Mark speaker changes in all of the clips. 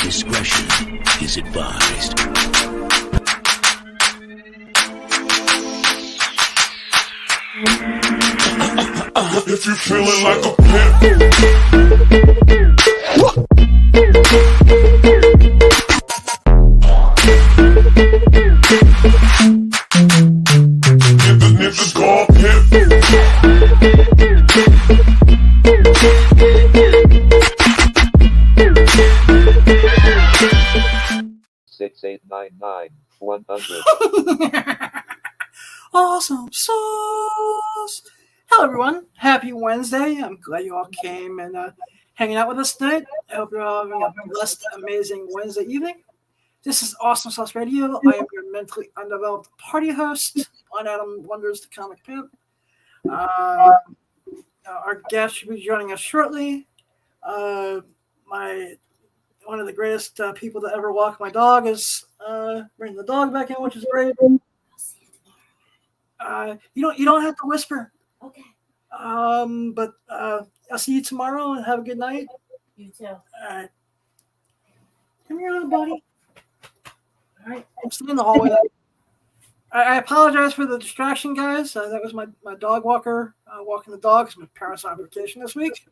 Speaker 1: Discretion is advised.
Speaker 2: If you feeling like a pimp, niggas call pimp.
Speaker 3: 6899-100.
Speaker 4: Awesome sauce. Hello, everyone. Happy Wednesday. I'm glad you all came and hanging out with us tonight. I hope you're all having a blessed, amazing Wednesday evening. This is Awesome Sauce Radio. I am your mentally undeveloped party host, on Adam Wonders, the comic pimp. Our guest should be joining us shortly. One of the greatest people to ever walk my dog is bringing the dog back in, which is great. You don't have to whisper.
Speaker 5: Okay.
Speaker 4: But I'll see you tomorrow and have a good night.
Speaker 5: You too.
Speaker 4: All right. Come here, little buddy. All right. I'm still in the hallway. I apologize for the distraction, guys. That was my dog walker walking the dog because my parents are on vacation this week.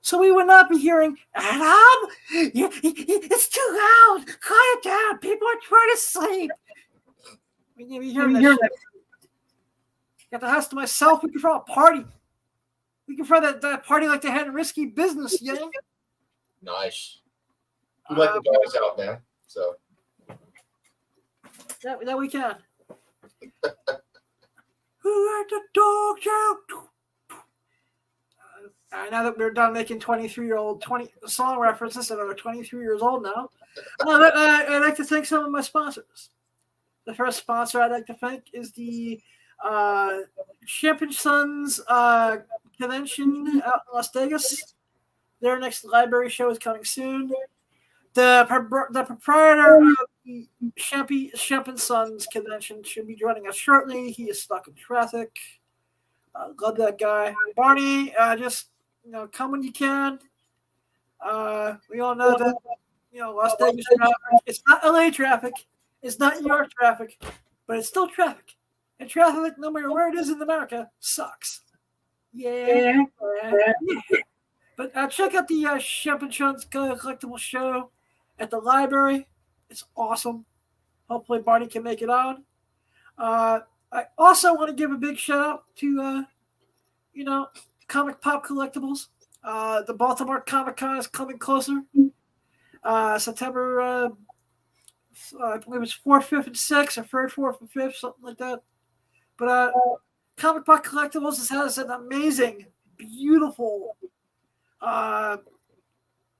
Speaker 4: So we would not be hearing, Adam, it's too loud. Quiet down. People are trying to sleep. We need to be hearing that. Got the house to myself. We can throw a party. We can throw that party like they had in Risky Business, you know?
Speaker 6: Nice. You let the dogs out, man. So
Speaker 4: that we can. Who let the dogs out? Now that we're done making 23-year-old song references that are 23 years old now, I'd like to thank some of my sponsors. The first sponsor I'd like to thank is the Champion Sons convention out in Las Vegas. Their next library show is coming soon. The proprietor of the Champion Sons convention should be joining us shortly. He is stuck in traffic. Love that guy. Barney, just come when you can. We all know that Las Vegas traffic. It's not LA traffic. It's not New York traffic, but it's still traffic. And traffic, no matter where it is in America, sucks. Yeah. But check out the Champion Sons collectible show at the library. It's awesome. Hopefully Barney can make it on. I also want to give a big shout out to, Comic Pop Collectibles. The Baltimore Comic Con is coming closer. September, I believe it's 4th, 5th, and 6th, or 3rd, 4th, and 5th, something like that. But Comic Pop Collectibles has an amazing, beautiful, Batman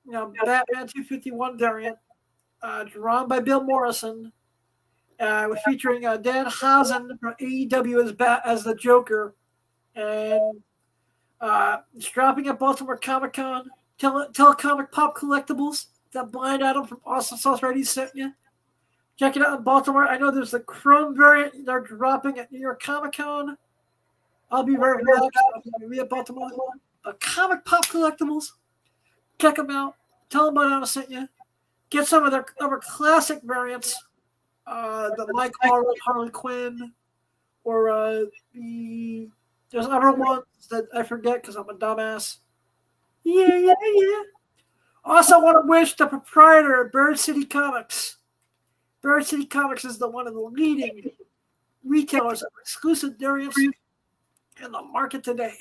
Speaker 4: 251 variant, drawn by Bill Morrison, featuring Dan Housen from AEW as the Joker, and it's dropping at Baltimore Comic Con. Tell Comic Pop Collectibles that Blind Adam from Awesome Sauce Radio sent you. Check it out in Baltimore. I know there's the Chrome variant they're dropping at New York Comic Con. I'll be very relaxed. I'll be at Baltimore. Comic Pop Collectibles. Check them out. Tell them Blind Adam sent you. Get some of their classic variants. The Mike Harley Quinn, or there's other ones that I forget because I'm a dumbass. Yeah. Also want to wish the proprietor of Bird City Comics. Bird City Comics is one of the leading retailers of exclusive variants in the market today.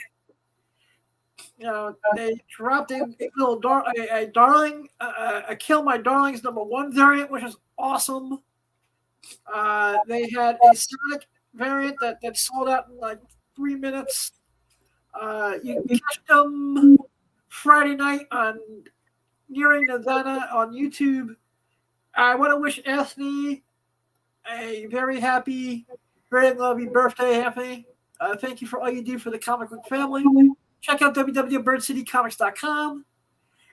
Speaker 4: They dropped a Darling, a Kill My Darlings #1 variant, which is awesome. They had a Sonic variant that sold out in like 3 minutes. You can catch them Friday night on Nearing Nevada on YouTube. I want to wish Anthony a very happy, very lovely birthday, Anthony. Thank you for all you do for the comic book family. Check out www.birdcitycomics.com.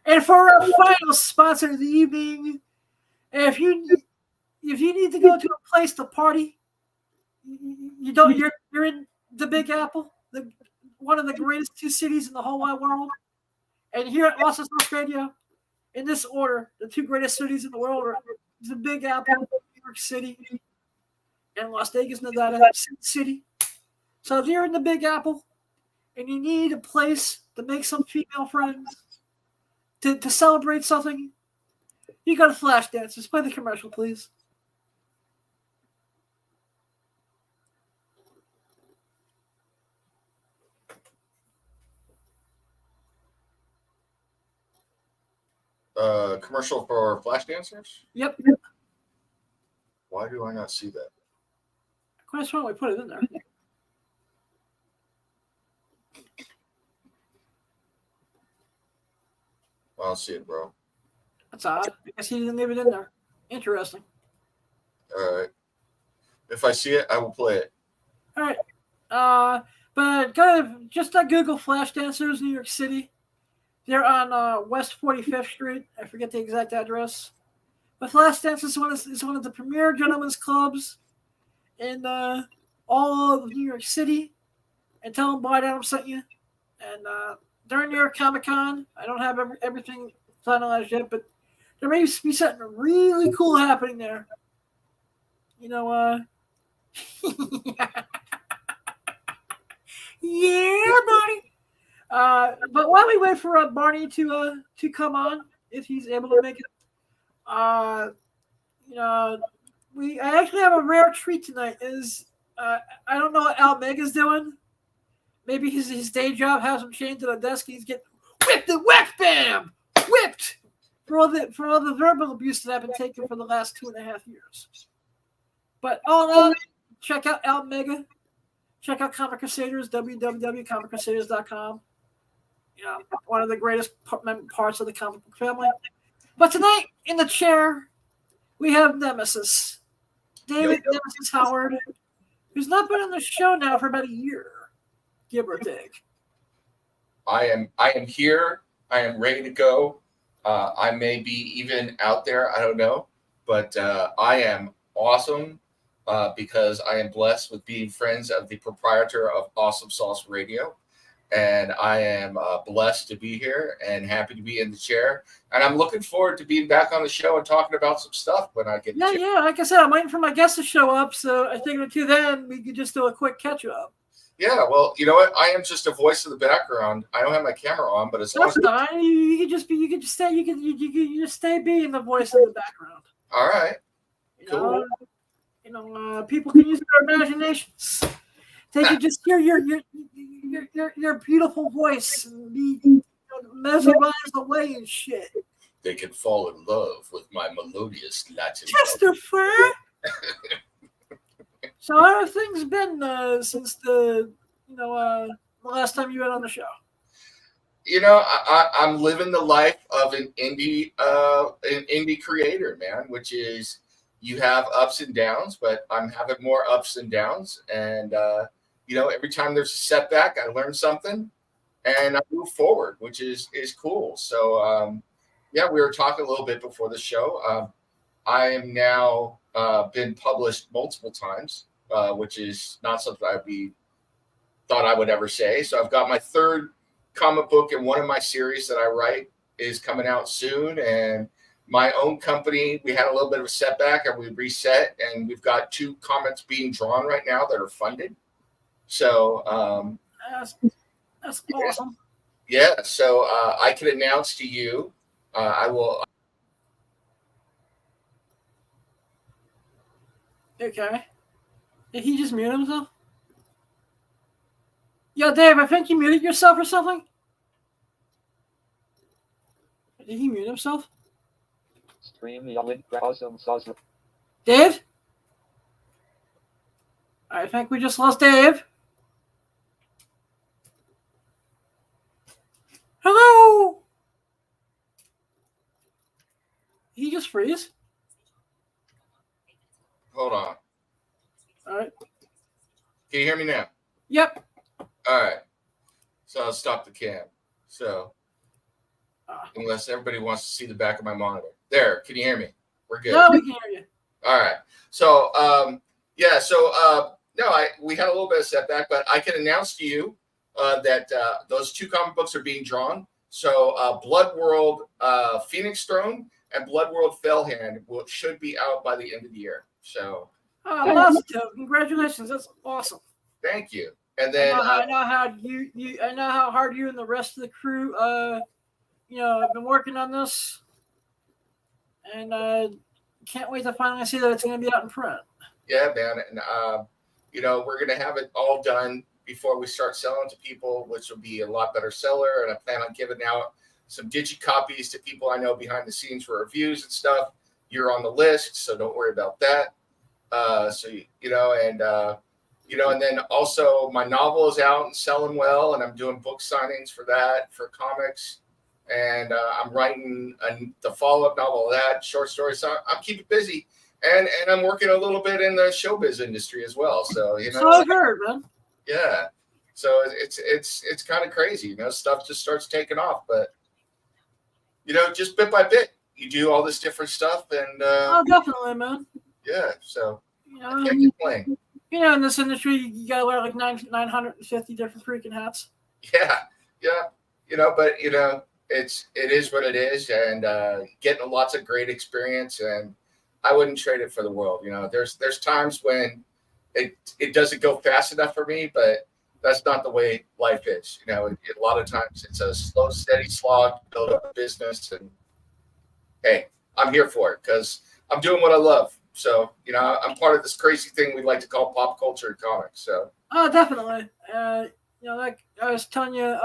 Speaker 4: And for our final sponsor of the evening, if you need to go to a place to party, you're in the Big Apple, one of the greatest two cities in the whole wide world. And here at Awesome Sauce Radio, in this order, the two greatest cities in the world are the Big Apple, New York City, and Las Vegas, Nevada, City. So if you're in the Big Apple and you need a place to make some female friends, to celebrate something, you go to Flashdance. Just play the commercial, please.
Speaker 6: Commercial for flash dancers?
Speaker 4: Yep.
Speaker 6: Why do I not see that?
Speaker 4: Quite strongly put it in there.
Speaker 6: I don't see it, bro.
Speaker 4: That's odd. I guess he didn't leave it in there. Interesting.
Speaker 6: All right. If I see it, I will play it.
Speaker 4: All right. But just Google Flash Dancers, New York City. They're on West 45th Street. I forget the exact address. But Flash Dancers is one of the premier gentlemen's clubs in all of New York City. And tell them Boyd Adam sent you. And during New York Comic Con, I don't have everything finalized yet, but there may be something really cool happening there. You know, yeah, buddy. But while we wait for Barney to come on, if he's able to make it, I actually have a rare treat tonight. I don't know what Al Mega's doing. Maybe his day job has him chained to the desk. And he's getting whipped and whacked, bam, whipped for all the verbal abuse that I've been taking for the last 2.5 years. But all in all, check out Al Mega. Check out Comic Crusaders, www.comiccrusaders.com. You know, one of the greatest parts of the comic book family. But tonight, in the chair, we have Nemesis. David Nemesis Howard, who's not been on the show now for about a year, give or take.
Speaker 6: I am here. I am ready to go. I may be even out there. I don't know. But I am awesome because I am blessed with being friends of the proprietor of Awesome Sauce Radio. And I am blessed to be here and happy to be in the chair. And I'm looking forward to being back on the show and talking about some stuff when I get
Speaker 4: Yeah. Like I said, I'm waiting for my guests to show up. So I think until then, we could just do a quick catch up.
Speaker 6: Yeah, well, you know what? I am just a voice in the background. I don't have my camera on, but as long as
Speaker 4: you could just stay being the voice in the background.
Speaker 6: All right, cool.
Speaker 4: People can use their imaginations. They can just hear your beautiful voice and be mesmerized away and shit.
Speaker 6: They can fall in love with my melodious Latin.
Speaker 4: Christopher. So how have things been since the last time you went on the show?
Speaker 6: You know, I'm living the life of an indie creator, man, which is you have ups and downs, but I'm having more ups and downs. And, every time there's a setback, I learn something and I move forward, which is cool. So, we were talking a little bit before the show. I am now been published multiple times, which is not something thought I would ever say. So I've got my third comic book in one of my series that I write is coming out soon. And my own company, we had a little bit of a setback and we reset, and we've got 2 comics being drawn right now that are funded. So
Speaker 4: that's awesome.
Speaker 6: Yeah. So I can announce to you, I will.
Speaker 4: Okay. Did he just mute himself? Yo, Dave, I think you muted yourself or something. Did he mute himself?
Speaker 3: Stream yelling awesome sauce.
Speaker 4: Dave? I think we just lost Dave. Hello? Did he just freeze?
Speaker 6: Hold on.
Speaker 4: All right.
Speaker 6: Can you hear me now?
Speaker 4: Yep.
Speaker 6: All right. So I'll stop the cam. So unless everybody wants to see the back of my monitor. There. Can you hear me? We're good.
Speaker 4: No, we can hear you.
Speaker 6: All right. So, we had a little bit of setback, but I can announce to you that those 2 comic books are being drawn. So Blood World Phoenix Throne and Blood World Fellhand should be out by the end of the year. So
Speaker 4: lots of congratulations. That's awesome.
Speaker 6: thank you. And then
Speaker 4: I know how hard you and the rest of the crew have been working on this. And can't wait to finally see that it's going to be out in print.
Speaker 6: Yeah, man. And, we're going to have it all done before we start selling to people, which will be a lot better seller. And I plan on giving out some digi-copies to people I know behind the scenes for reviews and stuff. You're on the list, so don't worry about that. And then also my novel is out and selling well, and I'm doing book signings for that, for comics. And I'm writing the follow-up novel of that, short story. So I'm keeping busy, and I'm working a little bit in the showbiz industry as well. So
Speaker 4: So I've heard, man.
Speaker 6: Yeah. So it's kind of crazy, stuff just starts taking off, but just bit by bit, you do all this different stuff, and
Speaker 4: definitely, man.
Speaker 6: Yeah. So I can't complain.
Speaker 4: In this industry, you gotta wear like 950 different freaking hats.
Speaker 6: Yeah. But it is what it is, and getting lots of great experience, and I wouldn't trade it for the world. There's times when it doesn't go fast enough for me, but that's not the way life is. A lot of times it's a slow, steady slog to build up a business, and hey, I'm here for it because I'm doing what I love. So, I'm part of this crazy thing we like to call pop culture and comics. So,
Speaker 4: definitely. Like I was telling you,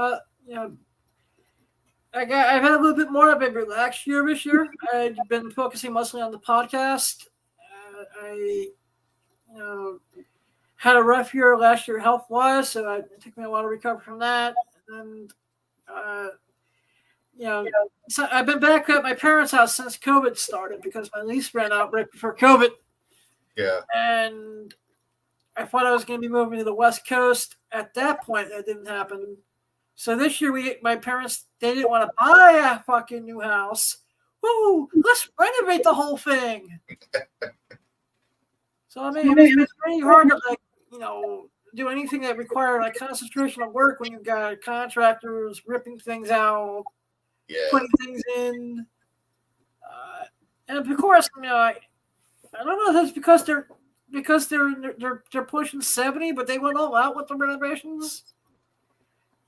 Speaker 4: I've had a little bit more of a relaxed year this year. I've been focusing mostly on the podcast. I had a rough year last year health-wise, so it took me a while to recover from that. And so I've been back at my parents' house since COVID started because my lease ran out right before COVID.
Speaker 6: Yeah.
Speaker 4: And I thought I was going to be moving to the West Coast. At that point, that didn't happen. So this year, my parents, they didn't want to buy a fucking new house. Woo! Let's renovate the whole thing. So I mean, it's pretty hard to do anything that requires concentration of work when you've got contractors ripping things out, putting things in, and of course, I don't know if it's because they're pushing 70, but they went all out with the renovations.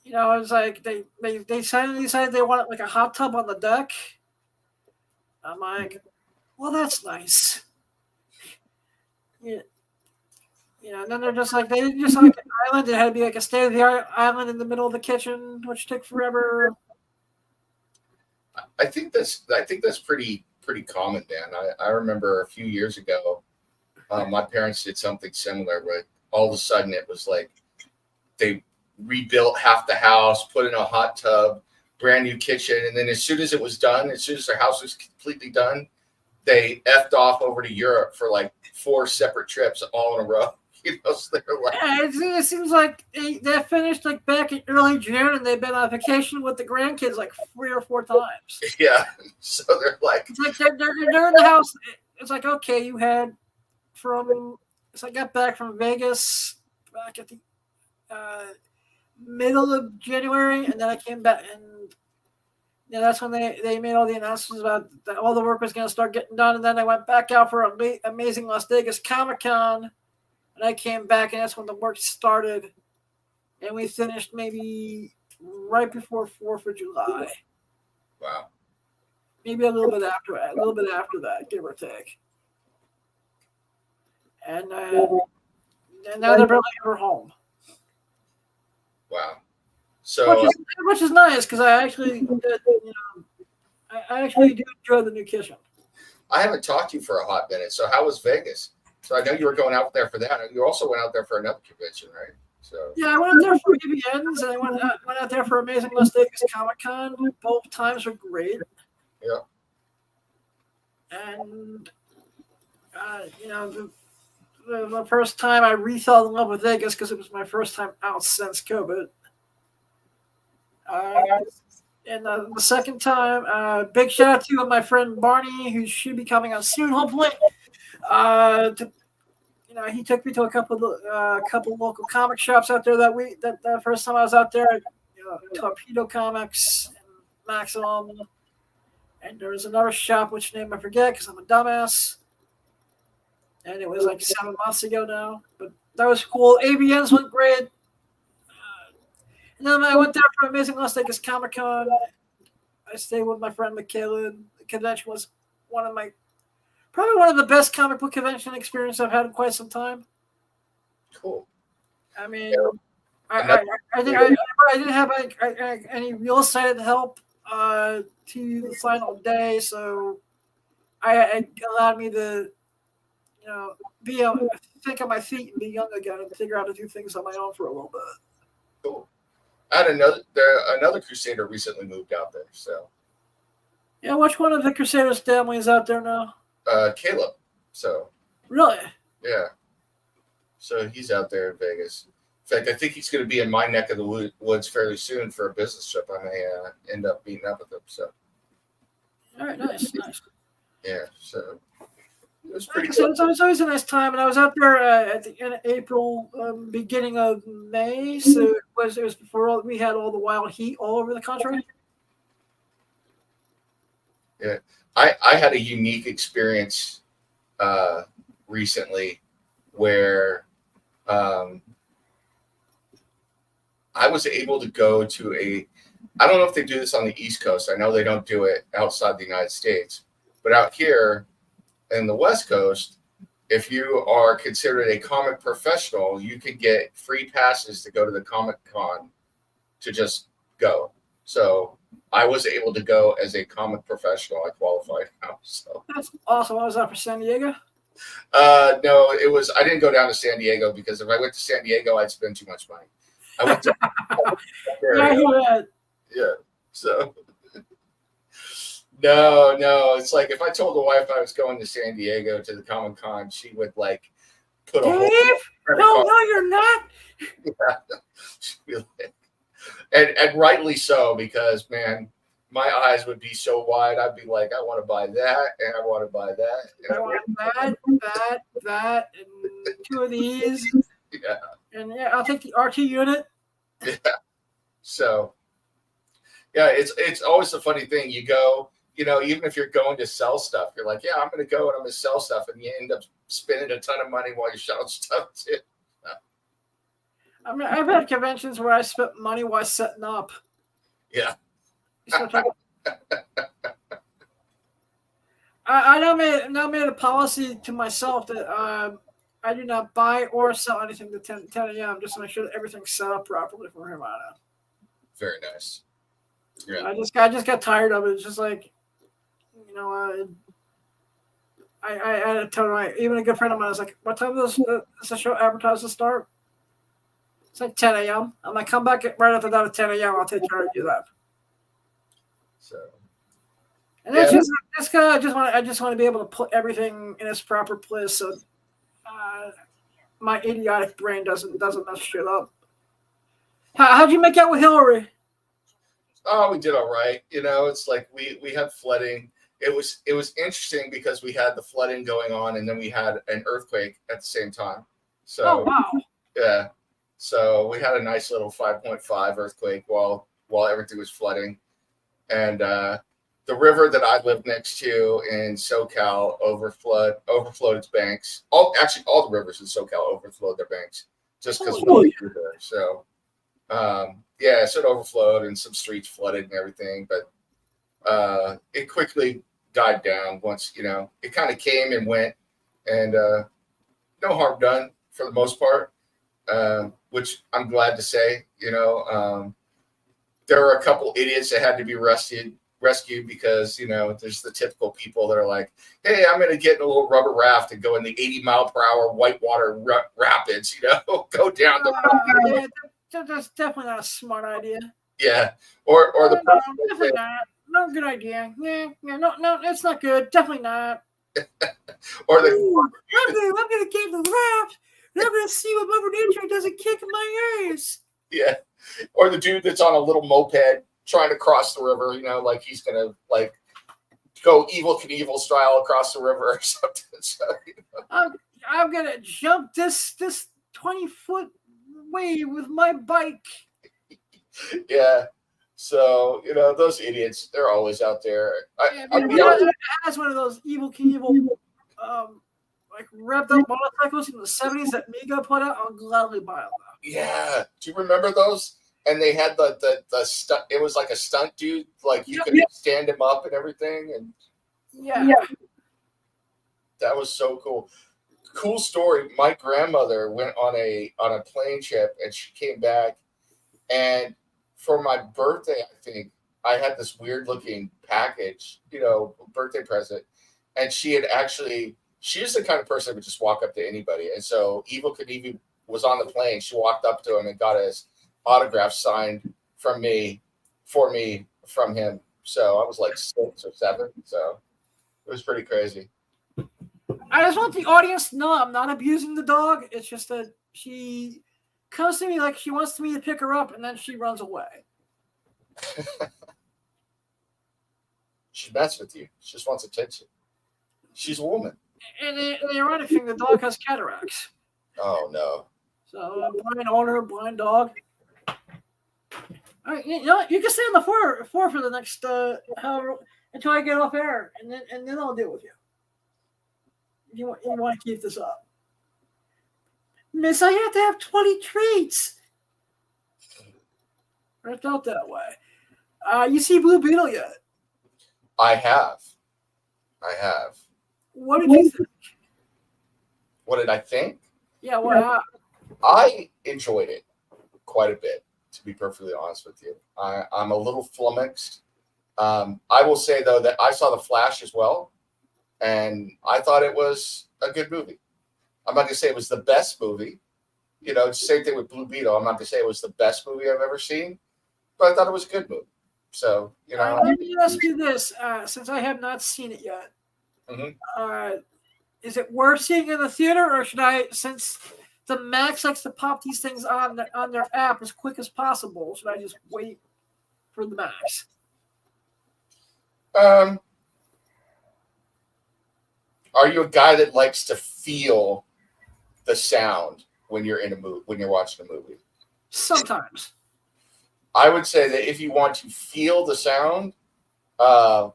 Speaker 4: It's like they suddenly decided they wanted like a hot tub on the deck. I'm like, well, that's nice. Yeah. And then they just like an island. It had to be like a state-of-the-art island in the middle of the kitchen, which took forever.
Speaker 6: I think that's pretty common, Dan. I remember a few years ago, my parents did something similar where all of a sudden it was like they rebuilt half the house, put in a hot tub, brand new kitchen, and then as soon as it was done, as soon as their house was completely done, they effed off over to Europe for like 4 separate trips all in a row. So they're like,
Speaker 4: it seems like they finished like back in early June, and they've been on vacation with the grandkids like 3 or 4 times.
Speaker 6: Yeah, so they're like,
Speaker 4: it's like they're in the house. It's like, okay, you had I got back from Vegas back at the middle of January, and then I came back, and that's when they made all the announcements about that all the work was going to start getting done. And then I went back out for amazing Las Vegas Comic-Con, and I came back, and that's when the work started, and we finished maybe right before 4th of July.
Speaker 6: Wow.
Speaker 4: Maybe a little bit after that, give or take. And now they're barely ever home.
Speaker 6: Wow. So
Speaker 4: which is nice because I actually do enjoy the new kitchen.
Speaker 6: I haven't talked to you for a hot minute. So how was Vegas? So I know you were going out there for that. You also went out there for another convention, right? So
Speaker 4: yeah, I went out there for ABNs, and I went out there for Amazing Las Vegas Comic-Con. Both times were great.
Speaker 6: Yeah.
Speaker 4: And the first time I fell in love with Vegas because it was my first time out since COVID. And the second time, big shout out to my friend Barney, who should be coming out soon, hopefully. He took me to a couple local comic shops out there that first time I was out there. Torpedo Comics, Maximum. And there was another shop, which name I forget because I'm a dumbass. And it was like 7 months ago now. But that was cool. ABNs went great. And then I went there for Amazing Las Vegas Comic Con. I stayed with my friend Michaela. The convention was probably one of the best comic book convention experience I've had in quite some time.
Speaker 6: Cool.
Speaker 4: I mean, I didn't have any real estate help to the final day, so it allowed me to, think on my feet and be young again and figure out how to do things on my own for a little bit.
Speaker 6: Cool. I had another Crusader recently moved out there. So
Speaker 4: yeah, which one of the Crusaders' family is out there now?
Speaker 6: Caleb. So
Speaker 4: really,
Speaker 6: yeah. So he's out there in Vegas. In fact, I think he's going to be in my neck of the woods fairly soon for a business trip. I may end up meeting up with him. So
Speaker 4: all right, nice.
Speaker 6: Yeah. So it was pretty
Speaker 4: So
Speaker 6: cool.
Speaker 4: it's always a nice time, and I was out there at the end of April, beginning of May. So it was before we had all the wild heat all over the country.
Speaker 6: Yeah, I had a unique experience recently where I was able to go to I don't know if they do this on the East Coast. I know they don't do it outside the United States, but out here in the West Coast, if you are considered a comic professional, you can get free passes to go to the Comic Con to just go. So I was able to go as a comic professional. I qualified now. So
Speaker 4: That's awesome. I was out for San Diego.
Speaker 6: no, I didn't go down to San Diego because if I went to San Diego, I'd spend too much money. I went to
Speaker 4: Yeah, I hear that.
Speaker 6: yeah. So no, it's like if I told the wife I was going to San Diego to the Comic Con, she would like put a whole
Speaker 4: Dave? No, you're not.
Speaker 6: Yeah. She'd be like, and rightly so, because man, my eyes would be so wide. I'd be like, I want to buy that, and I want to buy that, and
Speaker 4: I want that, and 2 of these.
Speaker 6: yeah.
Speaker 4: And yeah, I'll take the RT unit.
Speaker 6: Yeah. So yeah, it's always a funny thing. You go, even if you're going to sell stuff, you're like, yeah, I'm going to go and I'm going to sell stuff, and you end up spending a ton of money while you're selling stuff too.
Speaker 4: I mean, I've had conventions where I spent money while setting up.
Speaker 6: Yeah.
Speaker 4: I now made a policy to myself that I do not buy or sell anything to 10 a.m. just to make sure that everything's set up properly for him on out.
Speaker 6: Very nice. Yeah.
Speaker 4: I just got tired of it. It's just like, I had to tell even a good friend of mine was like, what time does the show advertised to start? It's like 10 a.m. I'm like, come back right after that at 10 a.m. I'll take care of you that.
Speaker 6: So
Speaker 4: and that's I just want to be able to put everything in its proper place so my idiotic brain doesn't mess shit up. How'd you make out with Hillary?
Speaker 6: Oh, we did all right. It's like we had flooding. It was interesting because we had the flooding going on, and then we had an earthquake at the same time. So
Speaker 4: oh wow.
Speaker 6: Yeah. So we had a nice little 5.5 earthquake while everything was flooding. And the river that I live next to in SoCal overflowed its banks. All the rivers in SoCal overflowed their banks just because we were there. So so it overflowed and some streets flooded and everything, but it quickly died down once, it kind of came and went, and no harm done for the most part, which I'm glad to say. There were a couple idiots that had to be rescued because, there's the typical people that are like, hey, I'm going to get in a little rubber raft and go in the 80-mile-per-hour whitewater rapids, go down the
Speaker 4: That's definitely not a smart idea.
Speaker 6: Yeah. Or the
Speaker 4: definitely not. No good idea. Yeah, no, it's not good. Definitely not.
Speaker 6: or the
Speaker 4: I'm gonna get the raft. And I'm gonna see what Mother Nature doesn't kick in my ass.
Speaker 6: Yeah. Or the dude that's on a little moped trying to cross the river, like he's gonna like go Evel Knievel style across the river or something. So,
Speaker 4: I'm gonna jump this 20-foot wave with my bike.
Speaker 6: Yeah. So, those idiots, they're always out there.
Speaker 4: Yeah,
Speaker 6: I'll
Speaker 4: but
Speaker 6: be honest.
Speaker 4: it has one of those evil like revved up motorcycles from the 70s that Mego put out. I'll gladly buy them.
Speaker 6: Yeah. Do you remember those? And they had the stunt. It was like a stunt dude. Like you could stand him up and everything. And
Speaker 4: Yeah.
Speaker 6: that was so cool. Cool story. My grandmother went on a plane trip and she came back, and for my birthday, I think I had this weird looking package, birthday present. And she's the kind of person that would just walk up to anybody. And so Evil Knievel was on the plane. She walked up to him and got his autograph signed from me, from him. So I was like 6 or 7. So it was pretty crazy.
Speaker 4: I just want the audience to know I'm not abusing the dog. It's just that she comes to me like she wants me to pick her up, and then she runs away.
Speaker 6: She mess with you. She just wants attention. She's a woman.
Speaker 4: And the ironic thing, the dog has cataracts.
Speaker 6: Oh, no.
Speaker 4: So, blind owner, blind dog. All right, you know what? You can stay on the floor for the next until I get off air, and then I'll deal with you. You want to keep this up, Miss? I have to have 20 treats. I felt that way. You see Blue Beetle yet?
Speaker 6: I have.
Speaker 4: What did you think?
Speaker 6: What did I think?
Speaker 4: Yeah, what?
Speaker 6: I enjoyed it quite a bit, to be perfectly honest with you. I'm a little flummoxed. I will say, though, that I saw The Flash as well, and I thought it was a good movie. I'm not going to say it was the best movie. Same thing with Blue Beetle. I'm not going to say it was the best movie I've ever seen, but I thought it was a good movie. So,
Speaker 4: Let me ask you this, since I have not seen it yet.
Speaker 6: Mm-hmm.
Speaker 4: Is it worth seeing in the theater, or should I, since the Max likes to pop these things on their app as quick as possible, should I just wait for the Max?
Speaker 6: Are you a guy that likes to feel the sound when you're in a movie, when you're watching a movie?
Speaker 4: Sometimes.
Speaker 6: I would say that if you want to feel the sound,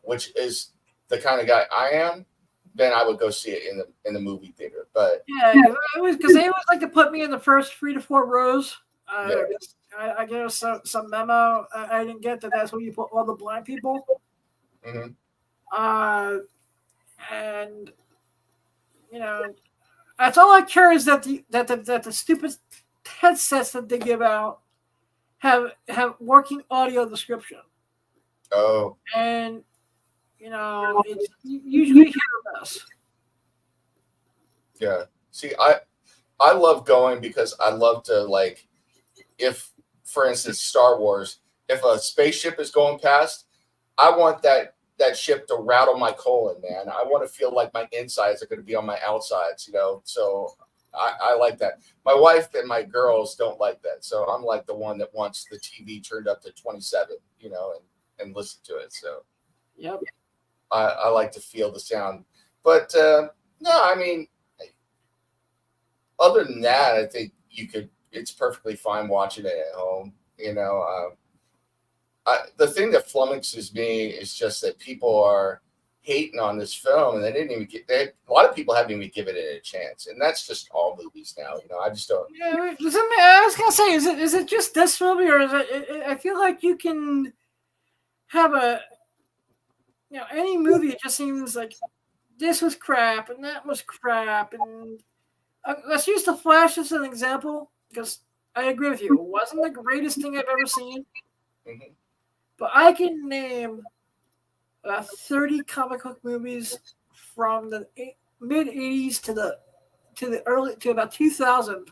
Speaker 6: which is the kind of guy I am, then I would go see it in the movie theater. But
Speaker 4: yeah, because they always like to put me in the first 3 to 4 rows. I gave some memo I didn't get that's where you put all the blind people.
Speaker 6: Mm-hmm.
Speaker 4: And that's all I care is that the stupid headsets that they give out have working audio description.
Speaker 6: Oh.
Speaker 4: And it's usually hit or miss.
Speaker 6: Yeah. See, I love going because I love to, like, if, for instance, Star Wars, if a spaceship is going past, I want that ship to rattle my colon, man. I want to feel like my insides are going to be on my outsides, So I like that. My wife and my girls don't like that. So I'm like the one that wants the TV turned up to 27, and listen to it. So
Speaker 4: yep.
Speaker 6: I like to feel the sound. But no, I mean, other than that, I think it's perfectly fine watching it at home. The thing that flummoxes me is just that people are hating on this film, and they didn't even a lot of people haven't even given it a chance, and that's just all movies now. I just don't.
Speaker 4: Yeah, I was gonna say, is it just this movie, or is it? I feel like you can have any movie. It just seems like this was crap and that was crap, and let's use The Flash as an example, because I agree with you. It wasn't the greatest thing I've ever seen.
Speaker 6: Mm-hmm.
Speaker 4: But I can name 30 comic book movies from the mid '80s to about 2000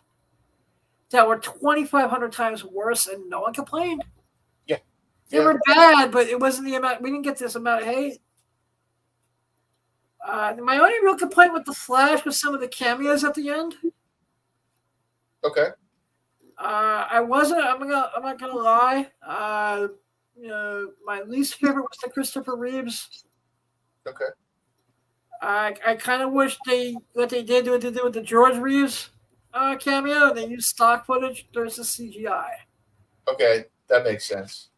Speaker 4: that were 2,500 times worse, and no one complained.
Speaker 6: Yeah,
Speaker 4: they were bad, but it wasn't the amount. We didn't get this amount of hate. My only real complaint with The Flash was some of the cameos at the end.
Speaker 6: Okay.
Speaker 4: I'm not gonna lie. My least favorite was the Christopher Reeves.
Speaker 6: Okay.
Speaker 4: I kind of wish what they did with the George Reeves cameo. They used stock footage versus CGI.
Speaker 6: Okay, that makes sense.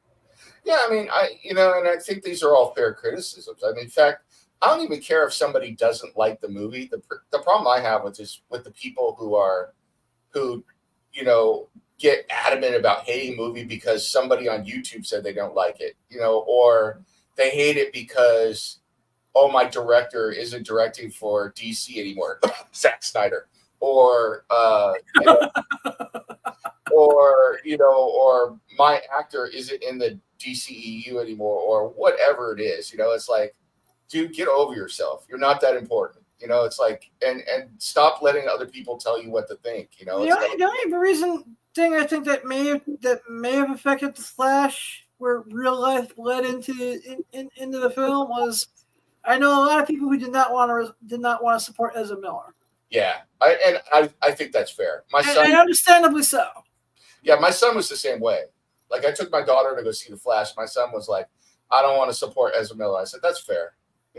Speaker 6: Yeah, I mean, and I think these are all fair criticisms. I mean, in fact, I don't even care if somebody doesn't like the movie. The problem I have with the people who get adamant about hating movie because somebody on YouTube said they don't like it, or they hate it because my director isn't directing for DC anymore, Zack Snyder, or or my actor isn't in the DCEU anymore, or whatever it is. It's like, dude, get over yourself. You're not that important. It's like, and stop letting other people tell you what to think.
Speaker 4: The only thing I think that may have affected the Flash, where real life led into the film, was I know a lot of people who did not want to support Ezra Miller.
Speaker 6: Yeah, I think that's fair. My son,
Speaker 4: and understandably so.
Speaker 6: Yeah, my son was the same way. Like, I took my daughter to go see the Flash. My son was like, I don't want to support Ezra Miller. I said, that's fair.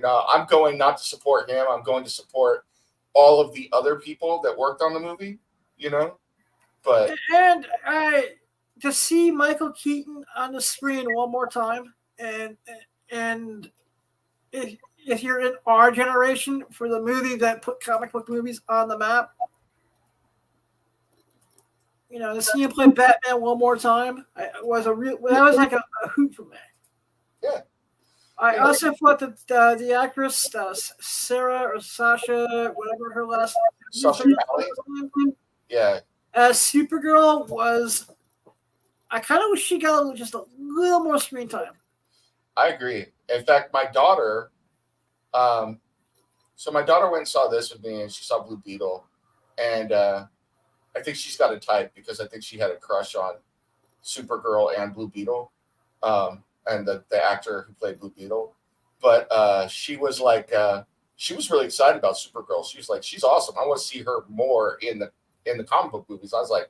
Speaker 6: I'm going not to support him. I'm going to support all of the other people that worked on the movie, But
Speaker 4: and to see Michael Keaton on the screen one more time, and if you're in our generation, for the movie that put comic book movies on the map, to see him play Batman one more time was like a hoot for me.
Speaker 6: Yeah.
Speaker 4: I also thought that the actress Sarah or Sasha, whatever her last
Speaker 6: name, yeah,
Speaker 4: as Supergirl was. I kind of wish she got just a little more screen time.
Speaker 6: I agree. In fact, my daughter, so my daughter went and saw this with me, and she saw Blue Beetle, and I think she's got a type because I think she had a crush on Supergirl and Blue Beetle. And the actor who played Blue Beetle, but she was like, she was really excited about Supergirl. She was like, she's awesome. I want to see her more in the comic book movies. I was like,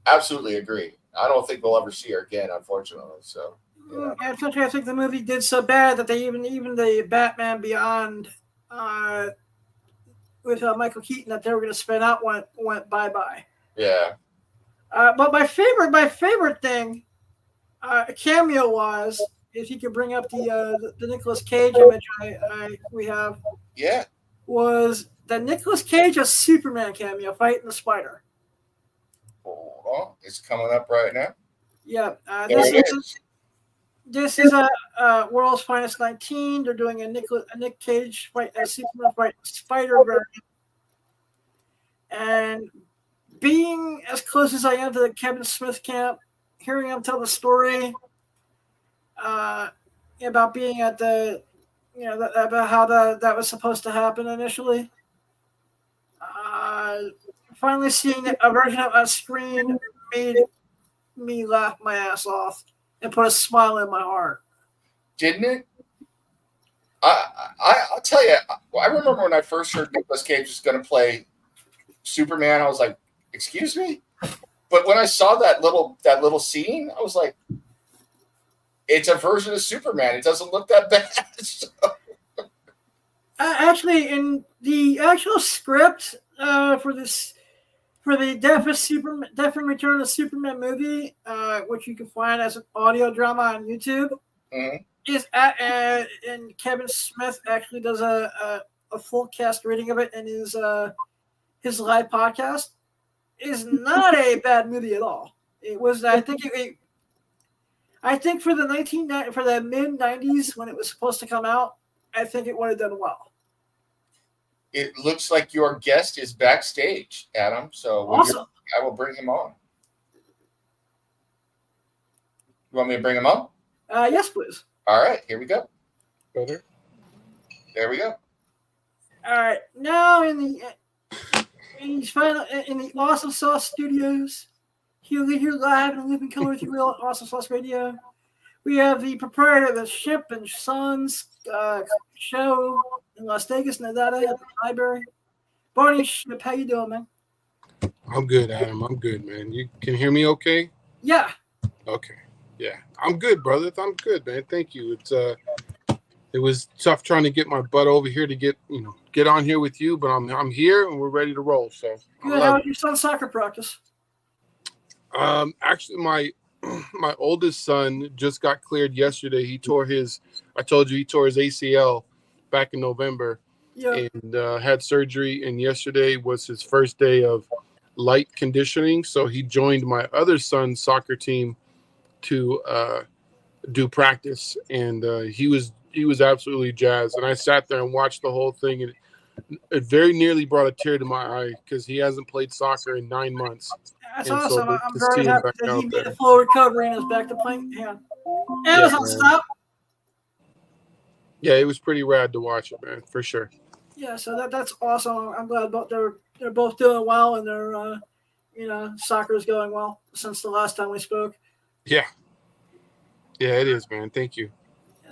Speaker 6: absolutely agree. I don't think we'll ever see her again, unfortunately. So,
Speaker 4: Unfortunately, I think the movie did so bad that they even the Batman Beyond with Michael Keaton that they were going to spin out went bye-bye.
Speaker 6: Yeah.
Speaker 4: But my favorite thing. Cameo wise, if you could bring up the Nicolas Cage image we have,
Speaker 6: yeah,
Speaker 4: was the Nicolas Cage as Superman cameo fighting the spider.
Speaker 6: Hold on, it's coming up right now.
Speaker 4: Yeah, this is a World's Finest 19. They're doing a Nick Cage fight as Superman fighting Spider variant, and being as close as I am to the Kevin Smith camp. Hearing him tell the story about being at the, about how that was supposed to happen initially. Finally seeing a version of on screen made me laugh my ass off and put a smile in my heart.
Speaker 6: Didn't it? I'll tell you. I remember when I first heard Nicolas Cage was going to play Superman. I was like, "Excuse me." But when I saw that little scene, I was like, it's a version of Superman. It doesn't look that bad. So.
Speaker 4: Actually, in the actual script for the Death and Return of Superman movie, which you can find as an audio drama on YouTube, is and Kevin Smith actually does a full cast reading of it in his live podcast. Is not a bad movie at all. It was, I think, for the mid '90s when it was supposed to come out, I think it would have done well.
Speaker 6: It looks like your guest is backstage, Adam. So
Speaker 4: awesome.
Speaker 6: I will bring him on. You want me to bring him on?
Speaker 4: Yes, please.
Speaker 6: All right, here we go.
Speaker 5: Brother.
Speaker 6: There we go.
Speaker 4: All right, now in the Awesome Sauce Studios, here live and living color with you, real Awesome Sauce Radio. We have the proprietor of the Ship and Sons show in Las Vegas, Nevada, at the library. Barney Ship, how you doing, man?
Speaker 5: I'm good, Adam. I'm good, man. You can hear me okay?
Speaker 4: Yeah.
Speaker 5: Okay. Yeah. I'm good, brother. I'm good, man. Thank you. It was tough trying to get my butt over here to get on here with you, but I'm here and we're ready to roll. So
Speaker 4: good. How was your son's soccer practice?
Speaker 5: Actually, my oldest son just got cleared yesterday. I told you he tore his ACL back in November
Speaker 4: Yeah.
Speaker 5: and had surgery. And yesterday was his first day of light conditioning. So he joined my other son's soccer team to do practice. And he was absolutely jazzed. And I sat there and watched the whole thing. And it very nearly brought a tear to my eye because he hasn't played soccer in 9 months.
Speaker 4: That's
Speaker 5: And so
Speaker 4: awesome. I'm
Speaker 5: to
Speaker 4: very
Speaker 5: see him
Speaker 4: happy
Speaker 5: back
Speaker 4: that he
Speaker 5: out
Speaker 4: made
Speaker 5: there.
Speaker 4: a full recovery and is back to playing. Yeah.
Speaker 5: Yeah,
Speaker 4: Amazon
Speaker 5: man.
Speaker 4: stop.
Speaker 5: Yeah, it was pretty rad to watch it, man, for sure.
Speaker 4: Yeah, so that's awesome. I'm glad they're both doing well and their soccer's going well since the last time we spoke.
Speaker 5: Yeah. Yeah, it is, man. Thank you.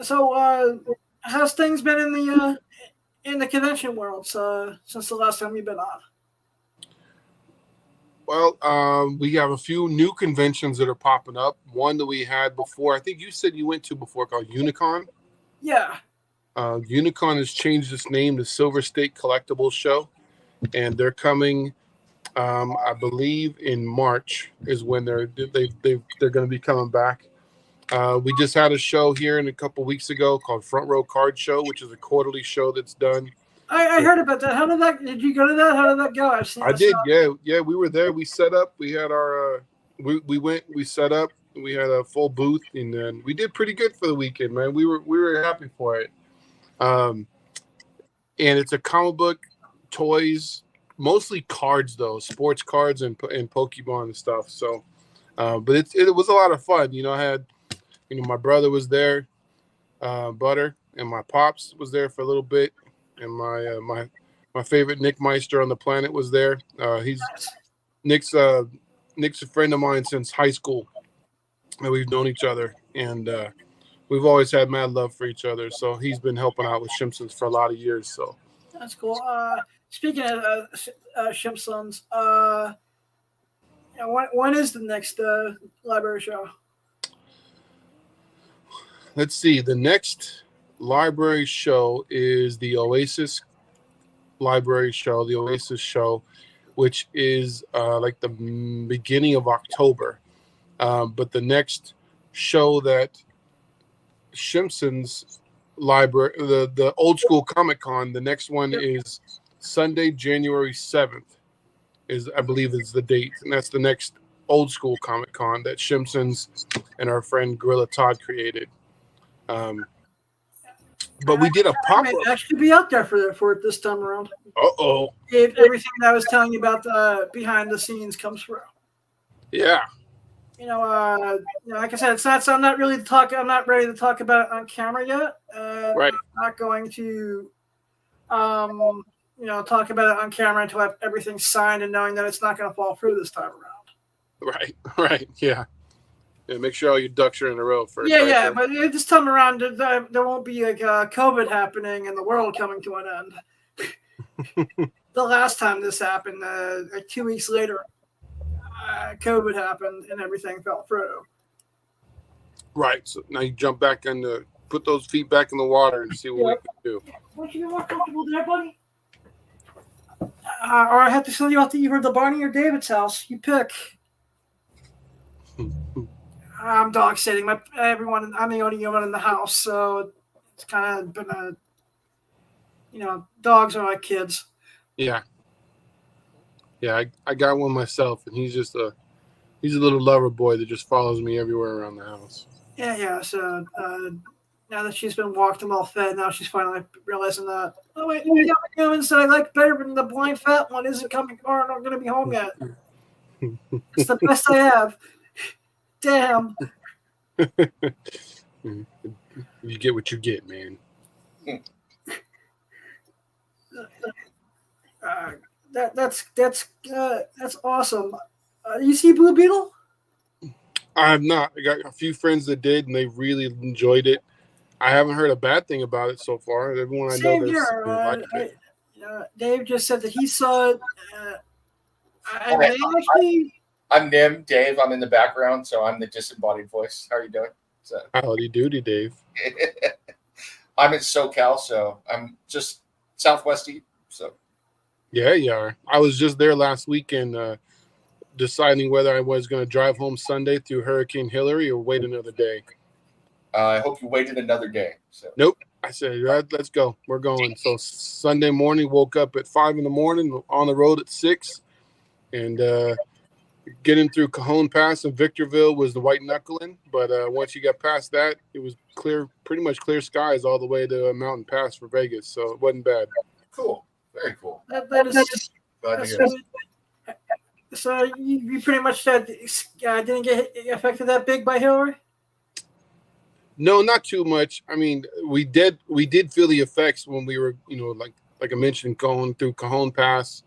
Speaker 4: So how's things been in the convention world since the last time you've been on?
Speaker 5: Well, we have a few new conventions that are popping up. One that we had before, I think you said you went to before, called Unicon.
Speaker 4: Yeah.
Speaker 5: Unicon has changed its name to Silver State Collectibles Show, and they're coming. I believe in March is when they're going to be coming back. We just had a show here a couple weeks ago called Front Row Card Show, which is a quarterly show that's done.
Speaker 4: I heard about that. Did you go to that? How did that go?
Speaker 5: I did. Yeah. We were there. We set up. We had our. We went. We set up. We had a full booth, and then we did pretty good for the weekend, man. We were happy for it. And it's a comic book, toys, mostly cards though, sports cards and Pokemon and stuff. So, but it was a lot of fun. I had, my brother was there, Butter, and my pops was there for a little bit, and my favorite Nick Meister on the planet was there. Nick's a friend of mine since high school, and we've known each other, and we've always had mad love for each other. So he's been helping out with Simpsons for a lot of years. So
Speaker 4: that's cool. Speaking of Simpsons, when is the next library show?
Speaker 5: Let's see. The next library show is the Oasis library show, the Oasis show, which is like the beginning of October. But the next show that Simpsons library, the old school Comic Con, the next one is Sunday, January 7th, I believe is the date. And that's the next old school Comic Con that Simpsons and our friend Gorilla Todd created. But we did a pop-up.
Speaker 4: I may actually be out there for it this time around.
Speaker 5: Uh-oh.
Speaker 4: If everything that I was telling you about behind the scenes comes through.
Speaker 5: Yeah.
Speaker 4: Like I said, I'm not ready to talk about it on camera yet.
Speaker 5: Right.
Speaker 4: I'm not going to, talk about it on camera until I have everything signed and knowing that it's not going to fall through this time around.
Speaker 5: Right. Yeah. Make sure all your ducks are in a row first.
Speaker 4: Yeah. But this time around, there won't be like COVID happening and the world coming to an end. The last time this happened, 2 weeks later, COVID happened and everything fell through.
Speaker 5: Right. So now you jump back in put those feet back in the water and see what we can do.
Speaker 4: Would you be more comfortable there, buddy? Or I have to send you out to either the Barney or David's house. You pick. I'm dog sitting. Everyone, I'm the only one in the house, so it's kind of been dogs are like kids.
Speaker 5: Yeah. Yeah, I got one myself, and he's a little lover boy that just follows me everywhere around the house.
Speaker 4: Yeah. So now that she's been walked and well fed, now she's finally realizing that. Oh wait, the humans that I like better than the blind fat one isn't coming or not going to be home yet. It's the best I have. Damn.
Speaker 5: You get what you get, man.
Speaker 4: That's awesome. You see Blue Beetle?
Speaker 5: I have not. I got a few friends that did, and they really enjoyed it. I haven't heard a bad thing about it so far. Everyone I know liked it.
Speaker 4: Dave just said that he saw it.
Speaker 6: I'm Nim, Dave. I'm in the background, so I'm the disembodied voice. How are you doing?
Speaker 5: Howdy doody, Dave.
Speaker 6: I'm in SoCal, so I'm just southwest. So
Speaker 5: yeah, you are. I was just there last weekend. deciding whether I was going to drive home Sunday through Hurricane Hillary or wait another day.
Speaker 6: I hope you waited another day. So.
Speaker 5: Nope. I said, let's go. We're going. So Sunday morning, woke up at 5 a.m, on the road at 6, and getting through Cajon Pass and Victorville was the white knuckling. But once you got past that, it was clear, pretty much clear skies all the way to Mountain Pass for Vegas. So it wasn't bad.
Speaker 6: Cool. Very cool.
Speaker 4: That is,
Speaker 6: Glad to hear it.
Speaker 4: so you pretty much said didn't get affected that big by Hillary?
Speaker 5: No, not too much. I mean, we did feel the effects when we were, like I mentioned, going through Cajon Pass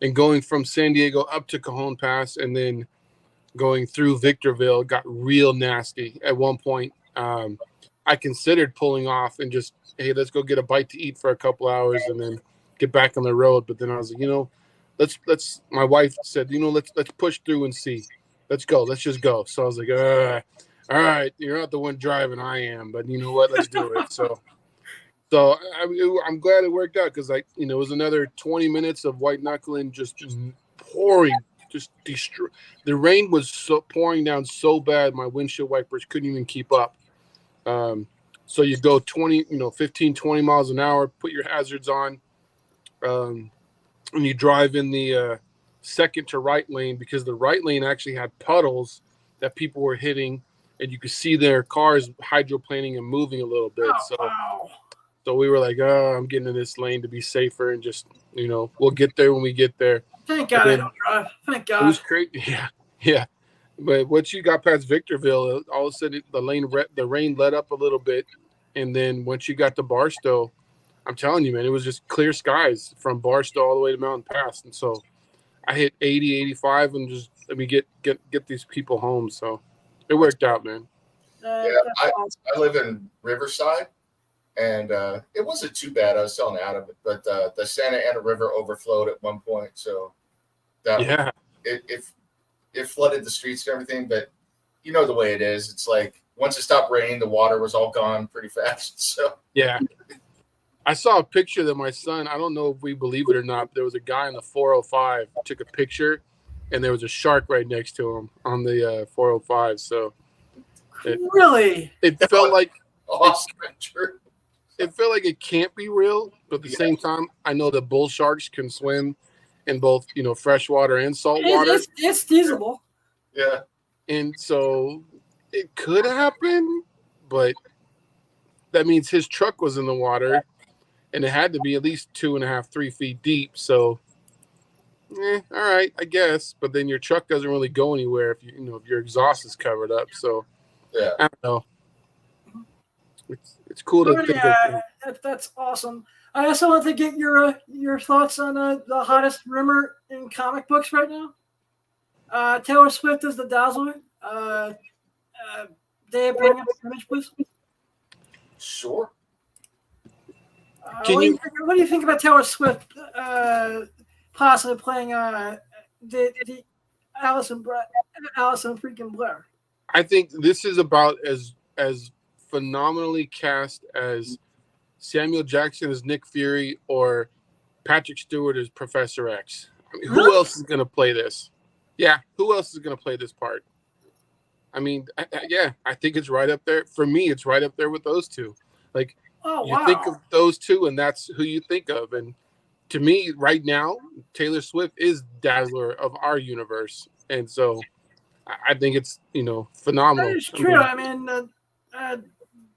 Speaker 5: and going from San Diego up to Cajon Pass and then going through Victorville. Got real nasty at one point. I considered pulling off and just, hey, let's go get a bite to eat for a couple hours and then get back on the road. But then I was like, let's. My wife said, let's push through and see. Let's go. Let's just go. So I was like, all right, you're not the one driving, I am, but you know what? Let's do it. So I'm glad it worked out because, it was another 20 minutes of white knuckling, just pouring, just destroy. The rain was pouring down so bad, my windshield wipers couldn't even keep up. So you go 15, 20 miles an hour, put your hazards on, and you drive in the second to right lane because the right lane actually had puddles that people were hitting. And you could see their cars hydroplaning and moving a little bit. So we were like, I'm getting in this lane to be safer and just, we'll get there when we get there.
Speaker 4: Thank God I don't drive. Thank God.
Speaker 5: It was crazy. Yeah. But once you got past Victorville, all of a sudden the rain let up a little bit. And then once you got to Barstow, I'm telling you, man, it was just clear skies from Barstow all the way to Mountain Pass. And so I hit 80, 85 and just let me get these people home. So it worked out, man.
Speaker 6: Yeah, I live in Riverside, and it wasn't too bad. I was telling Adam, but the Santa Ana River overflowed at one point, so that it flooded the streets and everything. But you know the way it is. It's like once it stopped raining, the water was all gone pretty fast. So
Speaker 5: yeah, I saw a picture that my son. I don't know if we believe it or not. But there was a guy on the 405 who took a picture. And there was a shark right next to him on the 405. So it felt like it felt like it can't be real, but at the same time, I know that bull sharks can swim in both freshwater and saltwater.
Speaker 4: It's feasible.
Speaker 6: Yeah,
Speaker 5: and so it could happen, but that means his truck was in the water, and it had to be at least 2.5, 3 feet deep. So. All right, I guess. But then your truck doesn't really go anywhere if if your exhaust is covered up. So
Speaker 6: yeah,
Speaker 5: I don't know. It's cool to think of.
Speaker 4: That's awesome. I also want to get your thoughts on the hottest rumor in comic books right now. Taylor Swift is the Dazzler. Dave, bring up the image, please.
Speaker 6: Sure.
Speaker 4: What do you think about Taylor Swift? Possibly playing the Allison freaking Blair.
Speaker 5: I think this is about as phenomenally cast as Samuel Jackson as Nick Fury or Patrick Stewart as Professor X. I mean, who else is going to play this? Yeah, who else is going to play this part? I mean, I think it's right up there. For me, it's right up there with those two. Like, you think of those two, and that's who you think of. And to me, right now, Taylor Swift is Dazzler of our universe, and so I think it's phenomenal.
Speaker 4: That is true. I mean,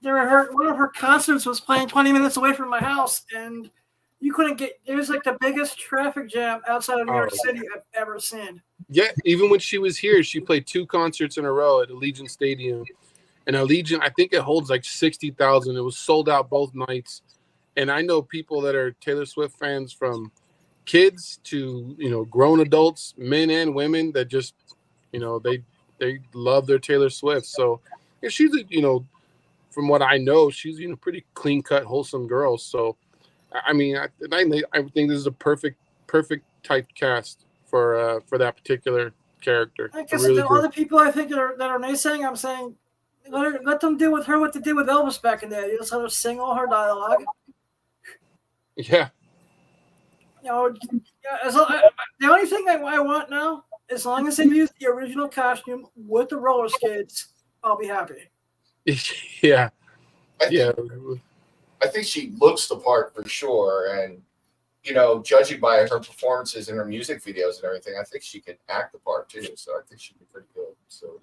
Speaker 4: one of her concerts was playing 20 minutes away from my house, and you couldn't get. It was like the biggest traffic jam outside of New York City I've ever seen.
Speaker 5: Yeah, even when she was here, she played 2 concerts in a row at Allegiant Stadium, and Allegiant, I think it holds like 60,000. It was sold out both nights. And I know people that are Taylor Swift fans from kids to, grown adults, men and women that just, they love their Taylor Swift. So and she's, from what I know, she's, pretty clean cut, wholesome girl. So, I mean, I think this is a perfect type cast for that particular character.
Speaker 4: I guess the other people I think that are naysaying, I'm saying, let them do with her what they did with Elvis back in the day. You just let her sing all her dialogue.
Speaker 5: Yeah.
Speaker 4: The only thing I want now as long as they use the original costume with the roller skates, I'll be happy.
Speaker 5: Yeah,
Speaker 6: I
Speaker 5: yeah.
Speaker 6: think she looks the part for sure, and judging by her performances in her music videos and everything, I think she could act the part too. So I think she'd be pretty good. So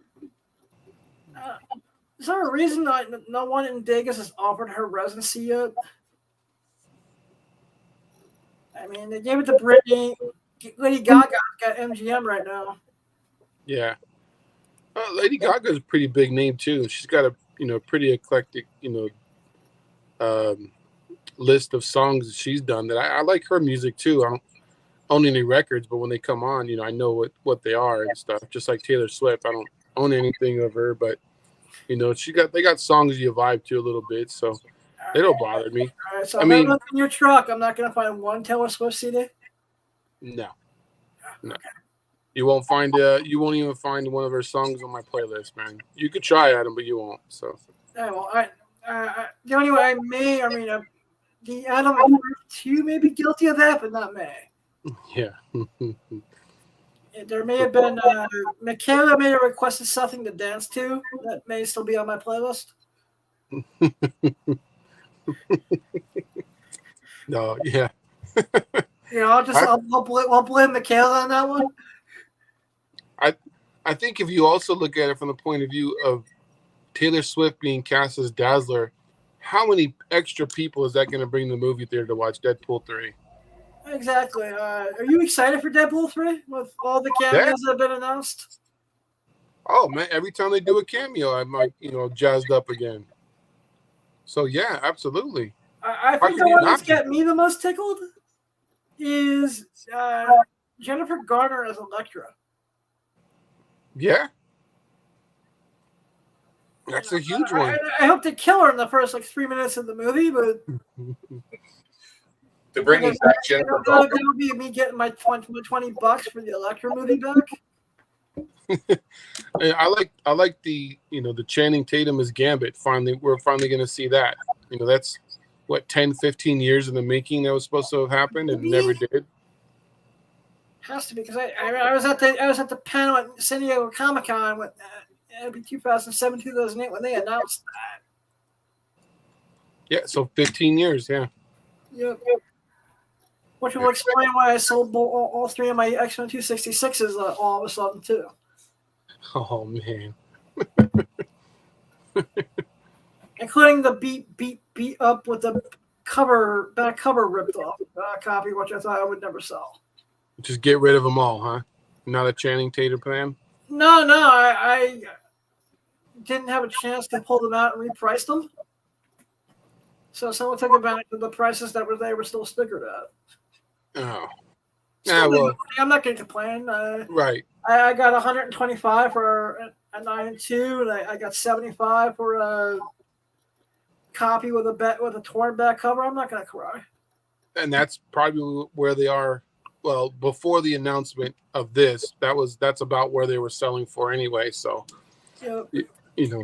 Speaker 4: Is there a reason that no one in Vegas has offered her residency yet? I mean, they gave it to Britney. Lady Gaga got MGM right now.
Speaker 5: Yeah. Lady Gaga's a pretty big name too. She's got a pretty eclectic list of songs that she's done. That I like her music too. I don't own any records, but when they come on, I know what they are and stuff. Just like Taylor Swift, I don't own anything of her, but they got songs you vibe to a little bit, so they don't bother me.
Speaker 4: All right, so
Speaker 5: I
Speaker 4: if
Speaker 5: mean,
Speaker 4: I look in your truck, I'm not going to find one Taylor Swift CD.
Speaker 5: no. You won't find. You won't even find one of her songs on my playlist, man. You could try Adam, but you won't. So.
Speaker 4: Yeah, well, the only way the Adam 2 may be guilty of that, but not May.
Speaker 5: Yeah.
Speaker 4: There may have been Michaela may have requested something to dance to that may still be on my playlist.
Speaker 5: No, yeah.
Speaker 4: I'll blame Michaela on that one.
Speaker 5: I think if you also look at it from the point of view of Taylor Swift being cast as Dazzler, how many extra people is that going to bring the movie theater to watch Deadpool 3?
Speaker 4: Exactly. Are you excited for Deadpool 3 with all the cameos that have been announced?
Speaker 5: Oh man, every time they do a cameo, I'm like, jazzed up again. So yeah, absolutely.
Speaker 4: I think the one that's got me the most tickled is Jennifer Garner as Elektra.
Speaker 5: Yeah. That's a huge one.
Speaker 4: I hope they kill her in the first 3 minutes of the movie, but
Speaker 6: to bring back Jennifer Garner,
Speaker 4: that'll be me getting my $20 for the Elektra movie back.
Speaker 5: I like the the Channing Tatum as Gambit. We're finally going to see that. That's what 10, 15 years in the making that was supposed to have happened and never did.
Speaker 4: Has to be because I was at the panel at San Diego Comic-Con with it'd be 2007, 2008 when they announced that.
Speaker 5: Yeah, so 15 years, yeah.
Speaker 4: Yep. Which will explain why I sold all three of my X-Men 266s all of a sudden too.
Speaker 5: Oh man.
Speaker 4: Including the beat up with the back cover ripped off copy, which I thought I would never sell.
Speaker 5: Just get rid of them all, huh? Not a Channing Tatum plan?
Speaker 4: No, I didn't have a chance to pull them out and reprice them. So someone took advantage of the prices that they were still stickered at.
Speaker 5: Oh.
Speaker 4: Well, I'm not going to complain.
Speaker 5: Right.
Speaker 4: I got 125 for a 9 and 2, and I got 75 for a copy with a torn back cover. I'm not going to cry. And
Speaker 5: that's probably where they are. Well, before the announcement of this, that's about where they were selling for anyway. So,
Speaker 4: yep.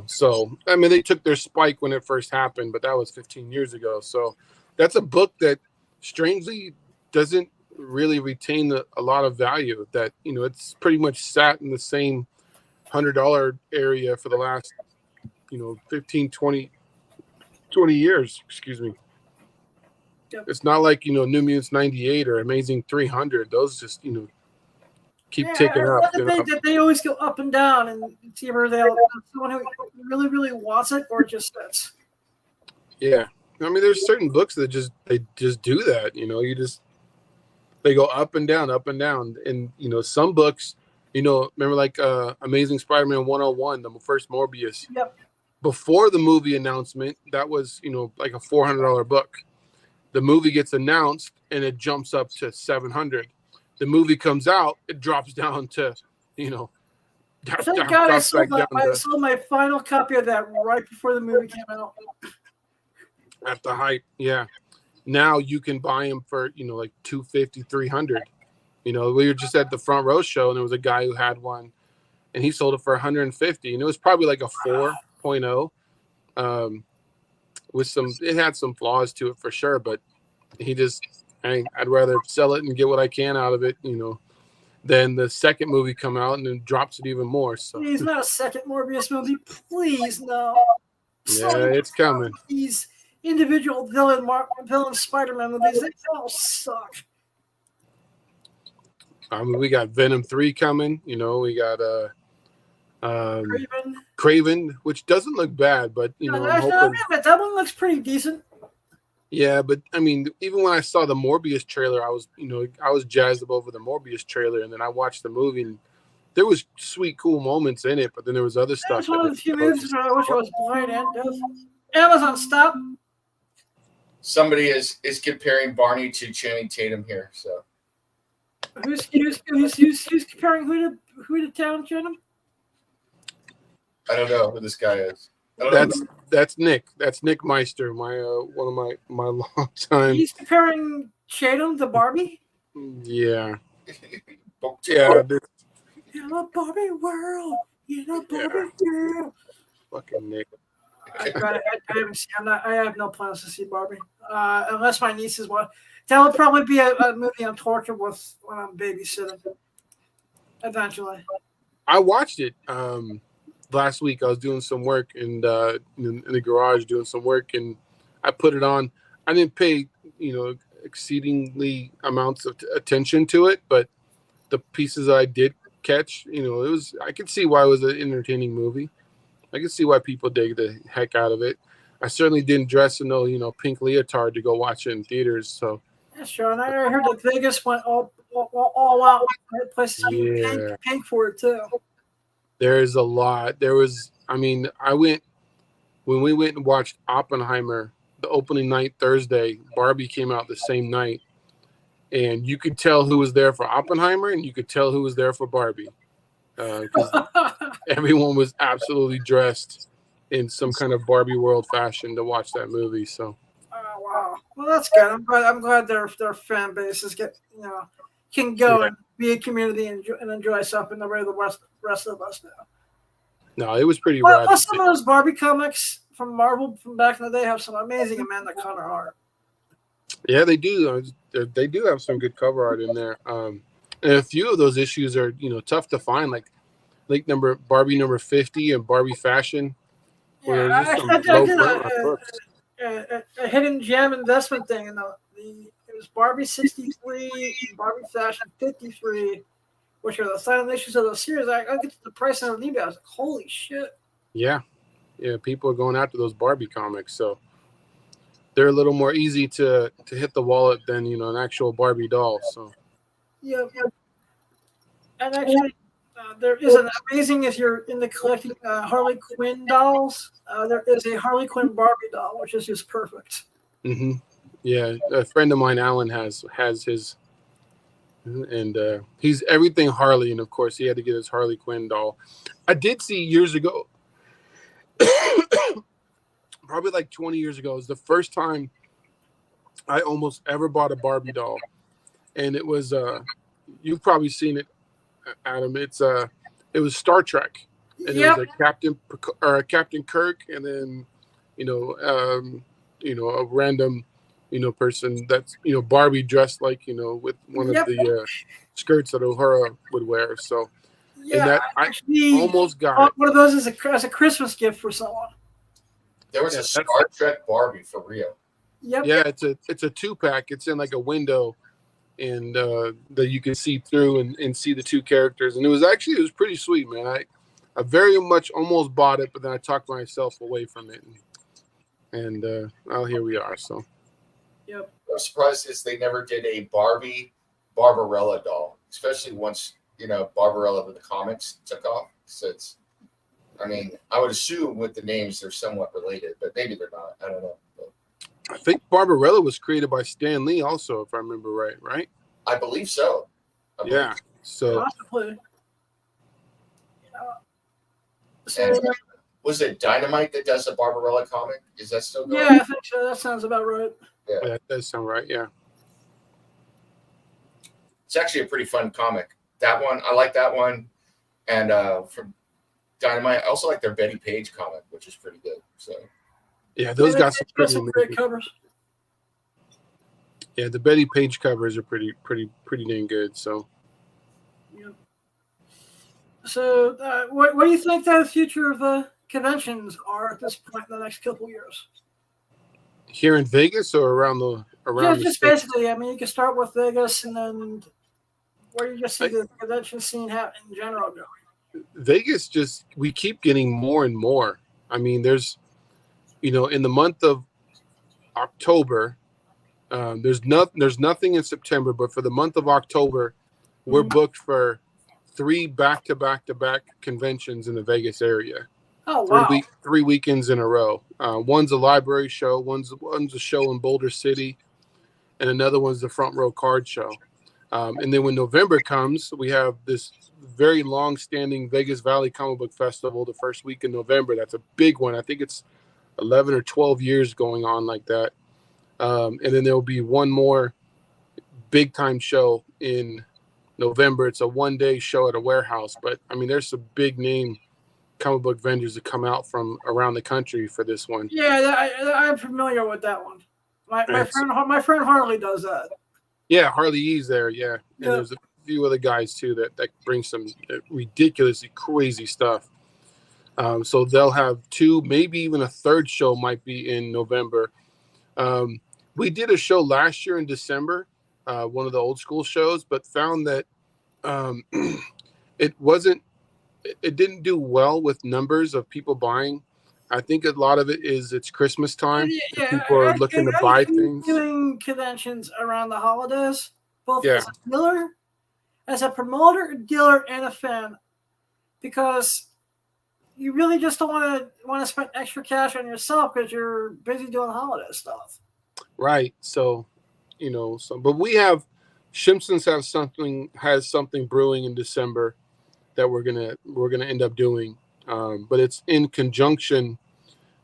Speaker 5: So I mean, they took their spike when it first happened, but that was 15 years ago. So that's a book that strangely doesn't really retain a lot of value. That it's pretty much sat in the same $100 area for the last 15, 20 years. Excuse me.
Speaker 4: Yep.
Speaker 5: It's not like New Mutants 98 or Amazing 300. Those just keep ticking up.
Speaker 4: They always go up and down, and it's either someone who really, really wants it or just sits.
Speaker 5: Yeah, I mean, there's certain books that just do that. They go up and down, and some books, remember like Amazing Spider-Man 101, the first Morbius.
Speaker 4: Yep. Before
Speaker 5: the movie announcement, that was like a $400 book. The movie gets announced and it jumps up to $700. The movie comes out, it drops down to,
Speaker 4: Thank God I sold my final copy of that right before the movie came out.
Speaker 5: At the hype, yeah. Now you can buy them for, like $250, $300. We were just at the front row show and there was a guy who had one and he sold it for $150. And it was probably like a 4.0. It had some flaws to it for sure, but I'd rather sell it and get what I can out of it, then the second movie come out and then drops it even more. So
Speaker 4: Please, not a second Morbius movie. Please, no.
Speaker 5: yeah, it's coming.
Speaker 4: These individual villain Spider-Man movies, they all suck.
Speaker 5: I mean, we got Venom 3 coming. You know, we got Craven, which doesn't look bad, but you know, I'm hoping.
Speaker 4: That one looks pretty decent.
Speaker 5: Yeah, but I mean, even when I saw the Morbius trailer, I was jazzed up over the Morbius trailer, and then I watched the movie, and there was sweet, cool moments in it, but then there was other stuff.
Speaker 4: That's one of the few movies where I wish I was blind and deaf. Amazon, stop.
Speaker 6: Somebody is comparing Barney to Channing Tatum here. So
Speaker 4: who's comparing who to Tatum, Channing?
Speaker 6: I don't know who this guy is.
Speaker 5: That's Nick. That's Nick Meister, my one of my long time.
Speaker 4: He's comparing Tatum to Barbie.
Speaker 5: Yeah. Yeah.
Speaker 4: In a Barbie world. In a Barbie world.
Speaker 5: Fucking Nick.
Speaker 4: I have no plans to see Barbie, unless my nieces want. That would probably be a movie I'm tortured with when I'm babysitting. Eventually.
Speaker 5: I watched it last week. I was doing some work and in the garage doing some work, and I put it on. I didn't pay exceedingly amounts of attention to it, but the pieces I did catch, I could see why it was an entertaining movie. I can see why people dig the heck out of it. I certainly didn't dress in no, pink leotard to go watch it in theaters. So
Speaker 4: yeah, sure. And I heard that Vegas went all out. Places pink for it too.
Speaker 5: There's a lot. When we went and watched Oppenheimer, the opening night Thursday, Barbie came out the same night, and you could tell who was there for Oppenheimer, and you could tell who was there for Barbie. Because everyone was absolutely dressed in some kind of Barbie world fashion to watch that movie. So,
Speaker 4: oh wow, well that's good. I'm glad their fan base can go and be a community and enjoy something the way the rest of us do.
Speaker 5: No, it was pretty rad.
Speaker 4: Plus, some of those Barbie comics from Marvel from back in the day have some amazing Amanda Conner art.
Speaker 5: Yeah, they do. They do have some good cover art in there. And a few of those issues are, tough to find, like Barbie number 50 and Barbie Fashion.
Speaker 4: Yeah, I did a hidden gem investment thing, and it was Barbie 63 and Barbie Fashion 53, which are the silent issues of the series. I get to the price on eBay. I was like, holy shit.
Speaker 5: Yeah, people are going after those Barbie comics, so they're a little more easy to hit the wallet than an actual Barbie doll. So.
Speaker 4: Yeah. And actually, there is an amazing, if you're into collecting Harley Quinn dolls, there is a Harley Quinn Barbie doll, which is just perfect.
Speaker 5: Mm-hmm. Yeah, a friend of mine, Alan, has his, and he's everything Harley, and of course, he had to get his Harley Quinn doll. I did see years ago, probably like 20 years ago, it was the first time I almost ever bought a Barbie doll. And it was you've probably seen it, Adam. It was Star Trek, and it was a Captain Kirk, and then a random person that's Barbie dressed like with one of the skirts that O'Hara would wear. So and that I almost got
Speaker 4: one of those as a Christmas gift for someone.
Speaker 6: There was a Star Trek Barbie for real.
Speaker 4: Yep.
Speaker 5: Yeah, it's a 2-pack. It's in like a window. And that you can see through and see the two characters, and it was pretty sweet, man. I very much almost bought it, but then I talked myself away from it, and here we are. So,
Speaker 4: yep.
Speaker 6: I'm surprised they never did a Barbie Barbarella doll, especially once Barbarella with the comics took off. So I would assume with the names they're somewhat related, but maybe they're not. I don't know.
Speaker 5: I think Barbarella was created by Stan Lee also, if I remember right?
Speaker 6: I believe so.
Speaker 5: Yeah. So
Speaker 4: possibly.
Speaker 6: And was it Dynamite that does the Barbarella comic? Is that still going?
Speaker 4: Yeah, I think so. That sounds about right.
Speaker 6: Yeah,
Speaker 5: that does sound right, yeah.
Speaker 6: It's actually a pretty fun comic. That one, I like that one. And from Dynamite, I also like their Betty Page comic, which is pretty good. So
Speaker 5: yeah, those got some
Speaker 4: great covers.
Speaker 5: Yeah, the Betty Page covers are pretty dang good. So
Speaker 4: Yep. So, what do you think the future of the conventions are at this point in the next couple years?
Speaker 5: Here in Vegas or around the
Speaker 4: Just
Speaker 5: state?
Speaker 4: basically, I mean, you can start with Vegas, and then where you just see
Speaker 5: I-
Speaker 4: the convention scene in general going.
Speaker 5: Vegas we keep getting more and more. I mean, there's in the month of October, there's nothing in September, but for the month of October, we're booked for 3 back-to-back conventions in the Vegas area.
Speaker 4: Oh wow!
Speaker 5: 3 weekends in a row. One's a library show, one's a show in Boulder City, and another one's the Front Row Card Show. And then when November comes, we have this very long-standing Vegas Valley Comic Book Festival the first week in November. That's a big one. I think it's 11 or 12 years going on like that. And then there will be one more big-time show in November. It's a one-day show at a warehouse. But, I mean, there's some big-name comic book vendors that come out from around the country for this one.
Speaker 4: Yeah, I'm familiar with that one. My friend Harley does that.
Speaker 5: Yeah, Harley E's there, yeah. And
Speaker 4: Yep.
Speaker 5: there's a few other guys, too, that bring some ridiculously crazy stuff. So they'll have 2, maybe even a third show might be in November. We did a show last year in December, one of the old school shows, but found that it didn't do well with numbers of people buying. I think a lot of it is it's Christmas time.
Speaker 4: Yeah,
Speaker 5: people are looking to buy things.
Speaker 4: Doing conventions around the holidays, both
Speaker 5: Yeah.
Speaker 4: as a dealer, as a promoter, a dealer, and a fan, because you really just don't want to spend extra cash on yourself because you're busy doing holiday stuff.
Speaker 5: Right. So, but we have Simpsons has something brewing in December that we're gonna end up doing. But it's in conjunction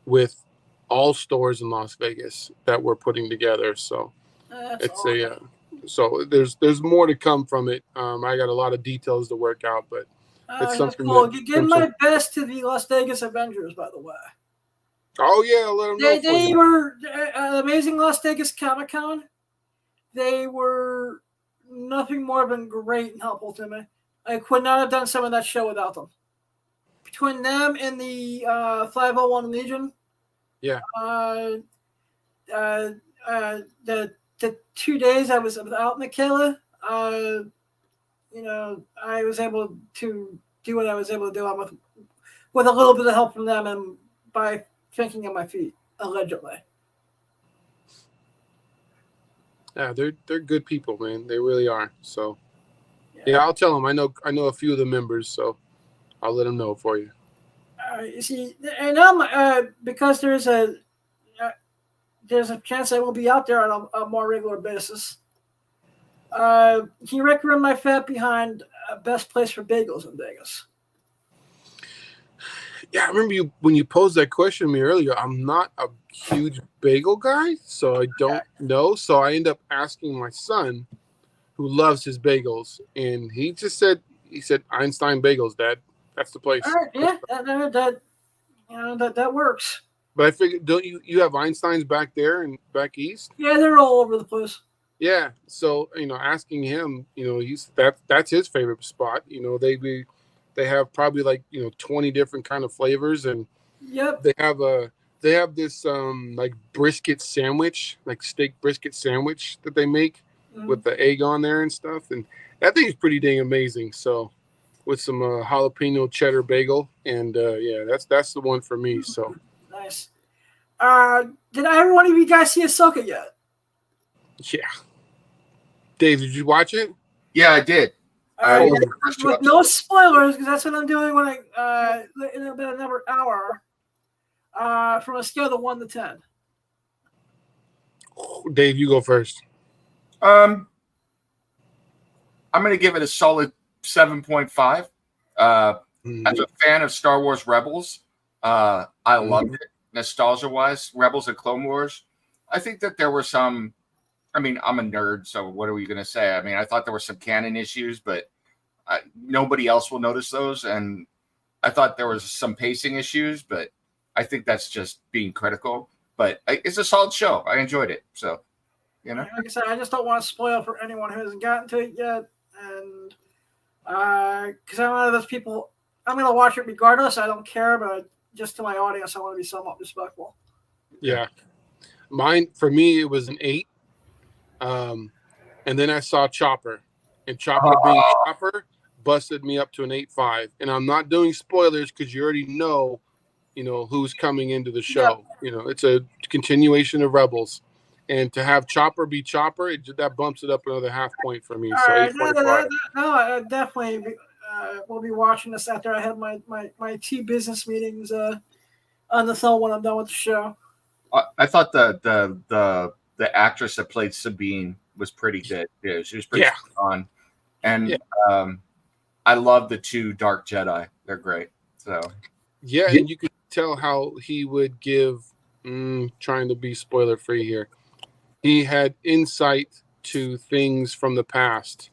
Speaker 5: with all stores in Las Vegas that we're putting together. So
Speaker 4: That's
Speaker 5: it's
Speaker 4: awesome.
Speaker 5: so there's more to come from it. I got a lot of details to work out, but it's something
Speaker 4: cool.
Speaker 5: that
Speaker 4: Give my best to the Las Vegas Avengers, by the way.
Speaker 5: Oh yeah, I'll let them know.
Speaker 4: They were amazing Las Vegas Comic Con. They were nothing more than great and helpful to me. I could not have done some of that show without them. Between them and the 501 Legion,
Speaker 5: Yeah.
Speaker 4: The 2 days I was without Michaela, I was able to do what I was able to do with a little bit of help from them and by thinking on my feet, allegedly.
Speaker 5: Yeah, they're good people, man. They really are. So yeah, I'll tell them. I know a few of the members, so I'll let them know for you.
Speaker 4: You see, and now because there's a chance I will be out there on a more regular basis. Can you recommend my fat behind best place for bagels in Vegas?
Speaker 5: Yeah, I remember when you posed that question to me earlier. I'm not a huge bagel guy, so I don't know. So I end up asking my son, who loves his bagels, and he said Einstein Bagels, Dad. That's the place.
Speaker 4: All right, yeah, that works.
Speaker 5: But I figured, don't you have Einstein's back there and back east?
Speaker 4: Yeah, they're all over the place.
Speaker 5: Yeah, so asking him, that's his favorite spot. They have probably 20 different kind of flavors, and
Speaker 4: yep,
Speaker 5: they have this like brisket sandwich, like steak brisket sandwich that they make with the egg on there and stuff, and that thing is pretty dang amazing. So with some jalapeno cheddar bagel, and yeah, that's the one for me. So
Speaker 4: nice. Did either one of you guys see Ahsoka yet?
Speaker 5: yeah, Dave, did you watch it?
Speaker 6: Yeah, I did.
Speaker 4: With no spoilers, because that's what I'm doing when in about another hour. From a scale of 1 to 10.
Speaker 5: Dave, you go first.
Speaker 6: I'm going to give it a solid 7.5. As a fan of Star Wars Rebels, I loved it. Nostalgia-wise, Rebels and Clone Wars. I think that there were some. I mean, I'm a nerd, so what are we going to say? I mean, I thought there were some canon issues, but nobody else will notice those. And I thought there was some pacing issues, but I think that's just being critical. But it's a solid show. I enjoyed it. So,
Speaker 4: Like I said, I just don't want to spoil for anyone who hasn't gotten to it yet. And Because I'm one of those people. I'm gonna watch it regardless. I don't care, but just to my audience, I want to be somewhat respectful.
Speaker 5: Yeah. Mine, for me, it was an 8. And then I saw Chopper. And Chopper being Chopper busted me up to an 8.5. And I'm not doing spoilers because you already know, who's coming into the show. It's a continuation of Rebels. And to have Chopper be Chopper, that bumps it up another half point for me.
Speaker 4: All
Speaker 5: So
Speaker 4: right,
Speaker 5: 8.5.
Speaker 4: no, I definitely will be watching this after I have my 2 business meetings on the phone when I'm done with the show.
Speaker 6: I thought the actress that played Sabine was pretty good. Yeah, she was pretty on, and I love the 2 Dark Jedi. They're great. So
Speaker 5: and you could tell how he would give. Trying to be spoiler free here. He had insight to things from the past,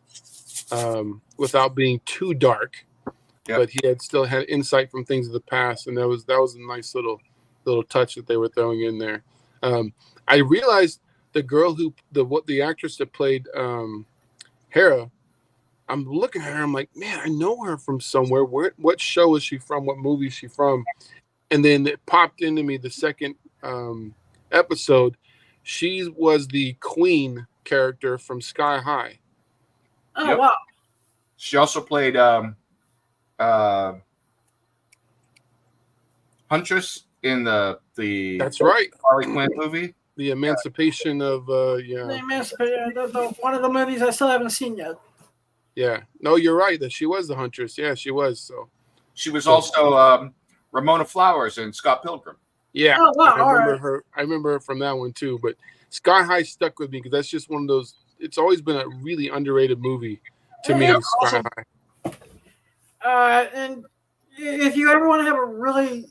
Speaker 5: without being too dark.
Speaker 6: Yep.
Speaker 5: But he still had insight from things of the past, and that was a nice little touch that they were throwing in there. I realized the girl the actress that played Hera. I'm looking at her. I'm like, man, I know her from somewhere. What show is she from? What movie is she from? And then it popped into me the second episode. She was the queen character from Sky High.
Speaker 4: Oh wow!
Speaker 6: She also played Huntress in the
Speaker 5: That's right,
Speaker 6: Harley Quinn movie.
Speaker 5: The Emancipation of
Speaker 4: The Emancipation, one of the movies I still haven't seen yet.
Speaker 5: Yeah, no, you're right that she was the Huntress. Yeah, she was. So
Speaker 6: she was also Ramona Flowers in Scott Pilgrim.
Speaker 5: Yeah,
Speaker 4: oh, wow,
Speaker 5: I remember her. I remember her from that one too. But Sky High stuck with me because that's just one of those. It's always been a really underrated movie to me. Sky
Speaker 4: High. And if you ever want to have a really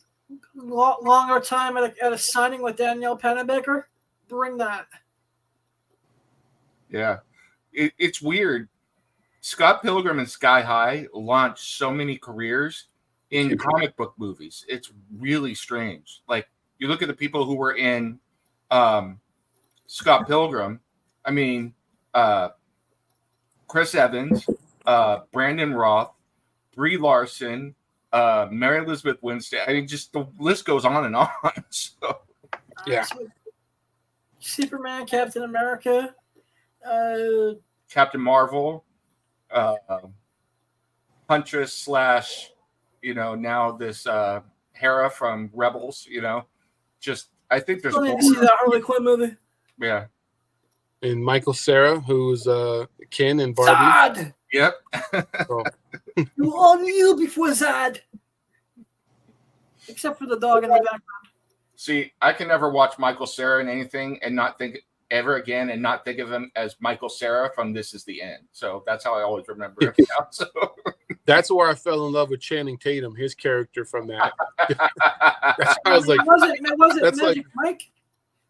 Speaker 4: longer time at a signing with Danielle Pennebaker, bring that.
Speaker 6: Yeah, it's weird. Scott Pilgrim and Sky High launched so many careers in comic book movies. It's really strange. Like, you look at the people who were in Scott Pilgrim. I mean, Chris Evans, Brandon Roth, Brie Larson, Mary Elizabeth Winstead. I mean, just the list goes on and on. So,
Speaker 5: yeah.
Speaker 4: Superman, Captain America,
Speaker 6: Captain Marvel, Huntress / now this Hera from Rebels. Just I think there's.
Speaker 4: I need to see that Harley Quinn movie.
Speaker 6: Yeah.
Speaker 5: And Michael Cera, who's Ken and Barbie.
Speaker 4: Zod!
Speaker 6: Yep.
Speaker 5: So.
Speaker 4: You all knew before Zod. Except for the dog in the background.
Speaker 6: See, I can never watch Michael Cera in anything and not think ever again and not think of him as Michael Cera from This Is the End. So that's how I always remember him now. So.
Speaker 5: That's where I fell in love with Channing Tatum, his character from that. That's how I was like,
Speaker 4: was it
Speaker 5: that's
Speaker 4: Magic
Speaker 5: like,
Speaker 4: Mike?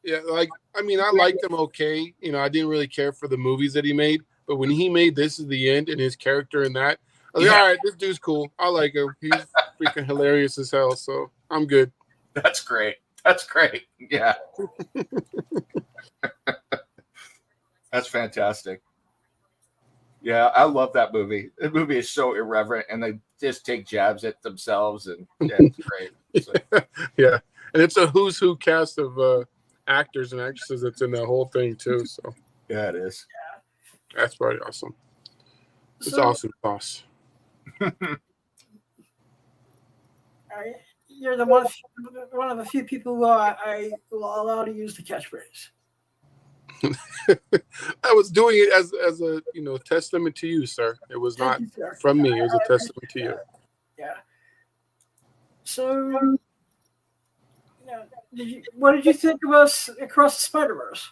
Speaker 5: Yeah, like, I mean, I liked him okay. I didn't really care for the movies that he made, but when he made This Is the End and his character in that, I was like, all right, this dude's cool. I like him. He's freaking hilarious as hell, so I'm good.
Speaker 6: That's great. That's great. Yeah. That's fantastic. Yeah, I love that movie. The movie is so irreverent, and they just take jabs at themselves, and yeah, it's great. So.
Speaker 5: Yeah, and it's a who's who cast of actors and actresses that's in that whole thing too. So
Speaker 6: yeah, it is.
Speaker 5: That's pretty awesome. It's awesome, boss.
Speaker 4: You're the one of the few people who I will allow to use the catchphrase.
Speaker 5: I was doing it as a testament to you, sir. It was not from me. It was a testament to you.
Speaker 4: Yeah. So, what did you think of us Across the Spider-Verse?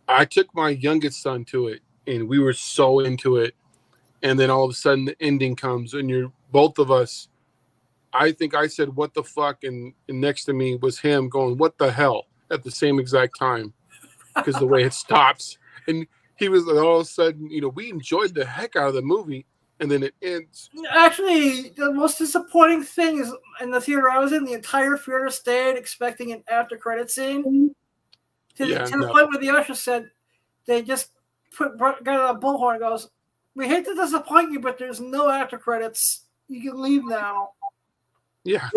Speaker 5: I took my youngest son to it, and we were so into it. And then all of a sudden, the ending comes, and you're both of us. I think I said, "What the fuck?" And next to me was him going, "What the hell?" at the same exact time, because the way it stops. And he was all of a sudden, we enjoyed the heck out of the movie, and then it ends.
Speaker 4: Actually, the most disappointing thing is in the theater I was in, the entire theater stayed expecting an after-credit scene. To the point where the usher said they just got a bullhorn and goes, We hate to disappoint you, but there's no after credits. You can leave now.
Speaker 5: Yeah.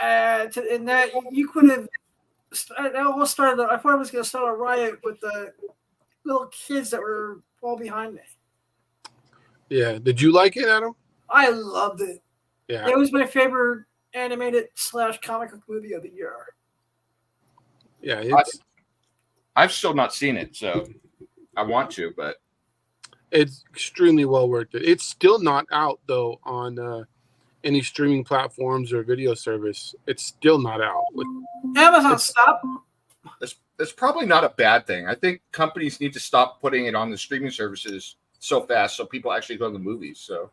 Speaker 4: And that you could have. I almost started. I thought I was going to start a riot with the little kids that were all behind me.
Speaker 5: Yeah. Did you like it, Adam?
Speaker 4: I loved it.
Speaker 5: Yeah.
Speaker 4: It was my favorite animated / comic book movie of the year.
Speaker 5: Yeah. It's
Speaker 7: I've still not seen it, so I want to, but
Speaker 5: it's extremely well worth it. It's still not out though on any streaming platforms or video service. It's still not out.
Speaker 4: Amazon, stop.
Speaker 7: it's probably not a bad thing. I think companies need to stop putting it on the streaming services so fast so people actually go to the movies. So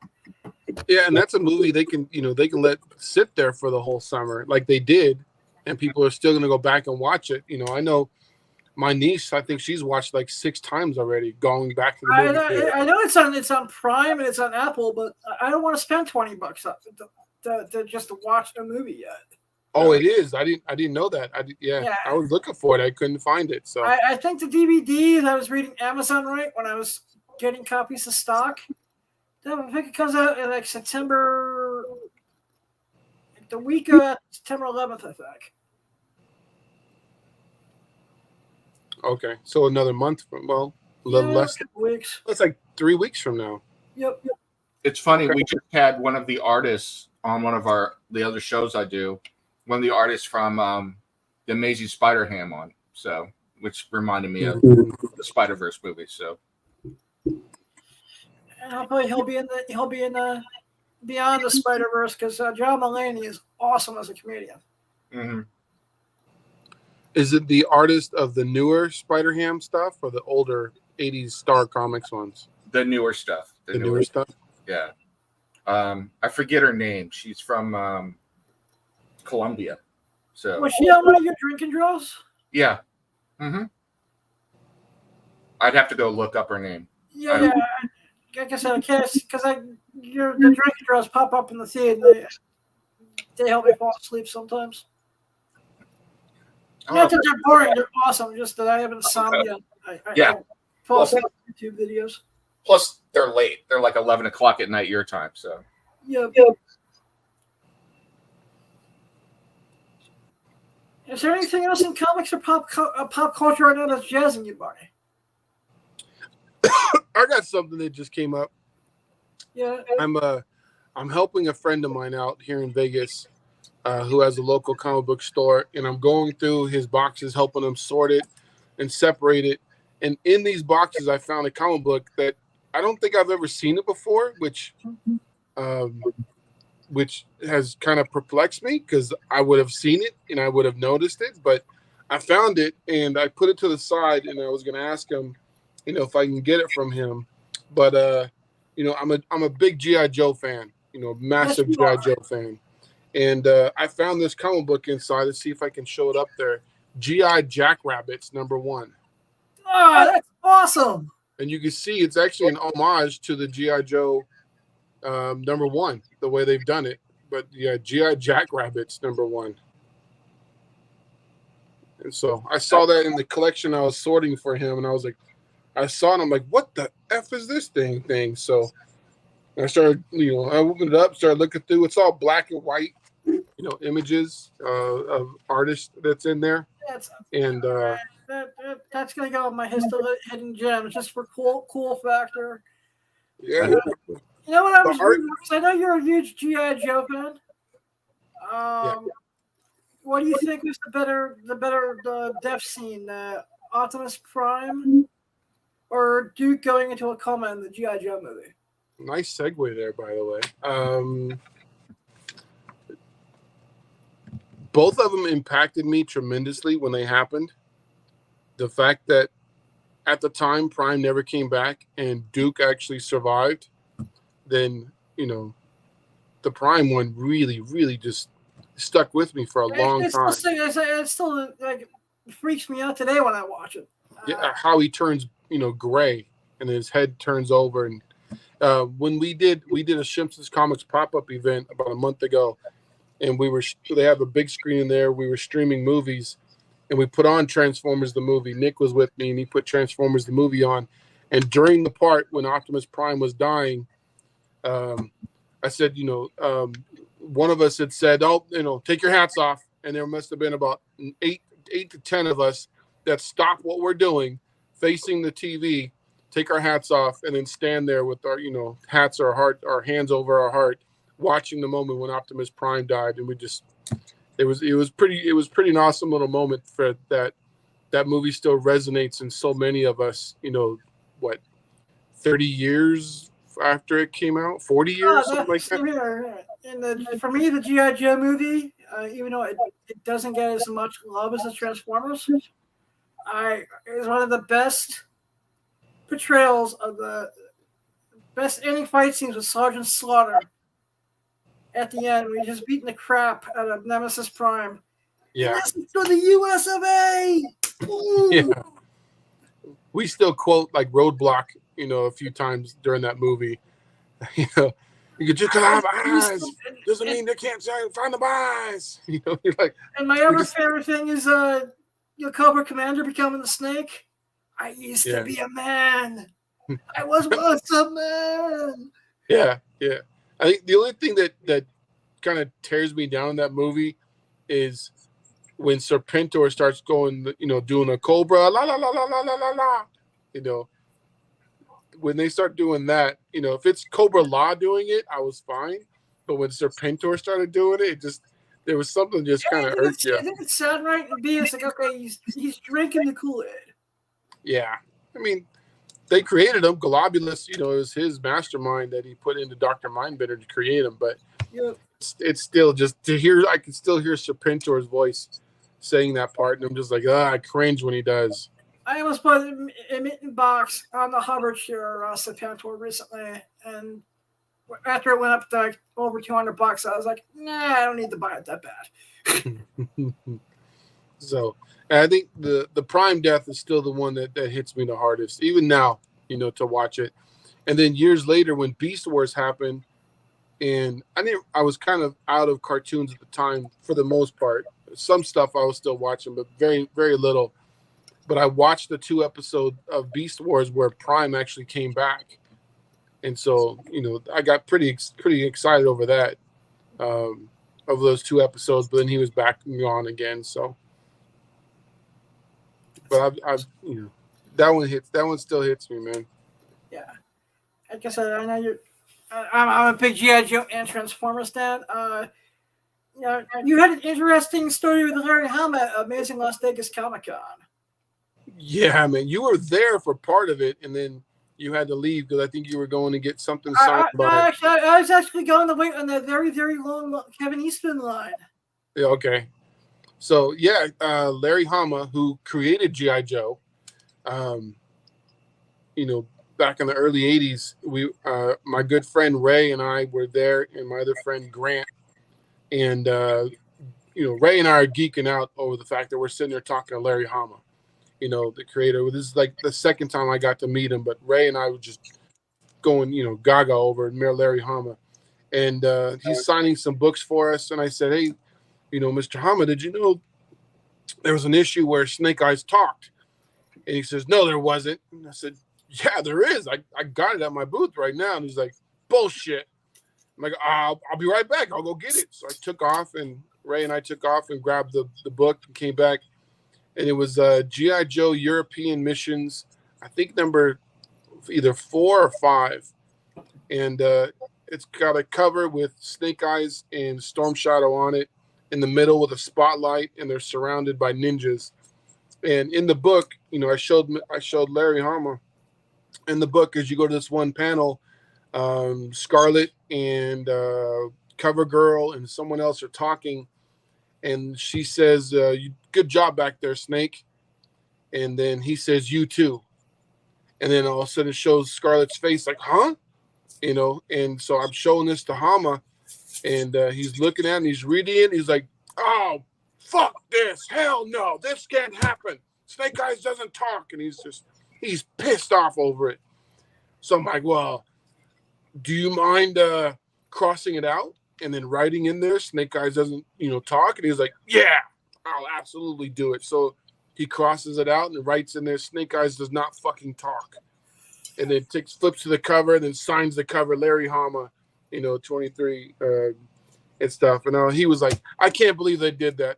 Speaker 5: Yeah, and that's a movie they can let sit there for the whole summer like they did, and people are still going to go back and watch it. I know my niece, I think she's watched like 6 times already, going back to the movie.
Speaker 4: I know it's on Prime and it's on Apple, but I don't want to spend $20 to just to watch a movie yet.
Speaker 5: Oh, it is. I didn't know that. I was looking for it. I couldn't find it. So
Speaker 4: I think the DVDs, I was reading Amazon right when I was getting copies of stock. I think it comes out in like September, the week of September 11th, I think.
Speaker 5: okay, so another month from a little less.
Speaker 4: Weeks.
Speaker 5: It's like 3 weeks from now.
Speaker 4: Yep.
Speaker 7: it's funny. We just had one of the artists on one of the other shows I do. One of the artists from the Amazing Spider-Ham on, so which reminded me of the Spider-Verse movie. So
Speaker 4: And hopefully he'll be in the Beyond the Spider-Verse because John Mulaney is awesome as a comedian.
Speaker 7: mm-hmm.
Speaker 5: Is it the artist of the newer Spider-Ham stuff or the older 80s Star Comics ones?
Speaker 7: The newer stuff.
Speaker 5: The newer stuff?
Speaker 7: Yeah. I forget her name. She's from Colombia. So
Speaker 4: Was she on one of your drinking draws?
Speaker 7: yeah. Mm-hmm. I'd have to go look up her name.
Speaker 4: Yeah. Like I said, because the drinking draws pop up in the theater. They help me fall asleep sometimes. Not that they're boring, they're awesome. Just that I have insomnia.
Speaker 7: Yeah.
Speaker 4: I fall asleep on YouTube videos.
Speaker 7: Plus, they're late. They're like 11 o'clock at night your time. So
Speaker 4: Yeah. Is there anything else in comics or pop culture right now that's jazzing you, Barney?
Speaker 5: I got something that just came up.
Speaker 4: Yeah.
Speaker 5: I'm helping a friend of mine out here in Vegas who has a local comic book store, and I'm going through his boxes, helping him sort it and separate it. And in these boxes, I found a comic book that I don't think I've ever seen it before, which has kind of perplexed me because I would have seen it and I would have noticed it, but I found it and I put it to the side, and I was going to ask him, if I can get it from him. But I'm a big G.I. Joe fan, massive G.I. Joe fan. And I found this comic book inside. Let's see if I can show it up there. G.I. Jackrabbits #1.
Speaker 4: Oh, that's awesome.
Speaker 5: And you can see it's actually an homage to the G.I. Joe #1, the way they've done it. But yeah, G.I. Jackrabbits #1. And so I saw that in the collection I was sorting for him, and I was like, I saw it, and I'm like, what the F is this thing? So I started, I opened it up, started looking through. It's all black and white, images of artists that's in there.
Speaker 4: That's going to go on my hidden gems just for cool factor.
Speaker 5: Yeah.
Speaker 4: You know what I was reading? I know you're a huge G.I. Joe fan. What do you think was the better death scene? Optimus Prime or Duke going into a coma in the G.I. Joe movie?
Speaker 5: Nice segue there, by the way. Both of them impacted me tremendously when they happened. The fact that at the time Prime never came back and Duke actually survived, then, the Prime one really, really just stuck with me for a long time.
Speaker 4: It still freaks me out today when I watch it.
Speaker 5: How he turns, gray and his head turns over. And when we did a Simpsons Comics pop-up event about a month ago, and they have a big screen in there. We were streaming movies, and we put on Transformers the movie. Nick was with me, and he put Transformers the movie on, And during the part when Optimus Prime was dying, I said, one of us had said, "Oh, take your hats off," and there must have been about eight to 10 of us that stopped what we're doing, facing the TV, take our hats off, and then stand there with our, hats or our hands over our heart, watching the moment when Optimus Prime died, and it was pretty an awesome little moment for that. That movie still resonates in so many of us. 30 years after it came out, 40 years, something like that.
Speaker 4: Here. And for me, the G.I. Joe movie, even though it doesn't get as much love as the Transformers, is one of the best portrayals of the best ending fight scenes with Sergeant Slaughter at the end, where he's just beating the crap out of Nemesis Prime.
Speaker 5: Yeah.
Speaker 4: This is for the US of A!
Speaker 5: Yeah. We still quote like Roadblock, a few times during that movie. You could just have eyes. Doesn't mean they can't find the eyes. You're like.
Speaker 4: And my other favorite thing is Cobra Commander becoming the Snake. I used to be a man. I was once a man.
Speaker 5: Yeah. I think the only thing that kind of tears me down in that movie is when Serpentor starts going, doing a Cobra, la la la la la la la la. When they start doing that, if it's Cobra La doing it, I was fine. But when Serpentor started doing it, there was something just kind of irked you.
Speaker 4: I think it's sad, right? It's like, okay, he's drinking the Kool-Aid. Yeah.
Speaker 5: I mean, they created him. Globulus, it was his mastermind that he put into Dr. Mindbender to create him. But it's still just to hear, I can still hear Serpentor's voice saying that part. And I'm just like, I cringe when he does.
Speaker 4: I almost put a mitten box on the hover chair Serpentor recently, and after it went up to like over $200, I was like, nah, I don't need to buy it that bad.
Speaker 5: So, I think the Prime death is still the one that hits me the hardest, even now, to watch it. And then years later, when Beast Wars happened, and I was kind of out of cartoons at the time for the most part. Some stuff I was still watching, but very, very little. But I watched the 2 episodes of Beast Wars where Prime actually came back. And so, I got pretty excited over that, over those 2 episodes. But then he was back and gone again. So, but that one still hits me, man.
Speaker 4: Yeah, like I said, I know I'm a big G.I. Joe and Transformers fan. You had an interesting story with Larry Hama at Amazing Las Vegas Comic-Con.
Speaker 5: Yeah, man, you were there for part of it, and then you had to leave because I think you were going to get something signed.
Speaker 4: I was actually going to wait on that very, very long Kevin Eastman line.
Speaker 5: Yeah, okay. So, Larry Hama, who created G.I. Joe, back in the early 80s, my good friend Ray and I were there, and my other friend Grant. And, Ray and I are geeking out over the fact that we're sitting there talking to Larry Hama. The creator. This is like the second time I got to meet him, but Ray and I were just going, gaga over Larry Hama. And he's signing some books for us. And I said, hey, Mr. Hama, did you know there was an issue where Snake Eyes talked? And he says, no, there wasn't. And I said, yeah, there is. I got it at my booth right now. And he's like, bullshit. I'm like, I'll be right back. I'll go get it. So I took off, and Ray and I took off and grabbed the book and came back. And it was G.I. Joe European Missions, I think number either 4 or 5. And it's got a cover with Snake Eyes and Storm Shadow on it in the middle with a spotlight, and they're surrounded by ninjas. And in the book, I showed Larry Hama in the book, as you go to this one panel, Scarlet and Cover Girl and someone else are talking. And she says, good job back there, Snake. And then he says, you too. And then all of a sudden it shows Scarlett's face like, huh? And so I'm showing this to Hama, and he's looking at it, and he's reading it. He's like, oh, fuck this. Hell no, this can't happen. Snake Eyes doesn't talk. And he's pissed off over it. So I'm like, well, do you mind crossing it out and then writing in there Snake Eyes doesn't, talk? And he's like, yeah, I'll absolutely do it. So he crosses it out and writes in there Snake Eyes does not fucking talk. and then flips to the cover and then signs the cover, Larry Hama, 23 and stuff. And he was like, I can't believe they did that.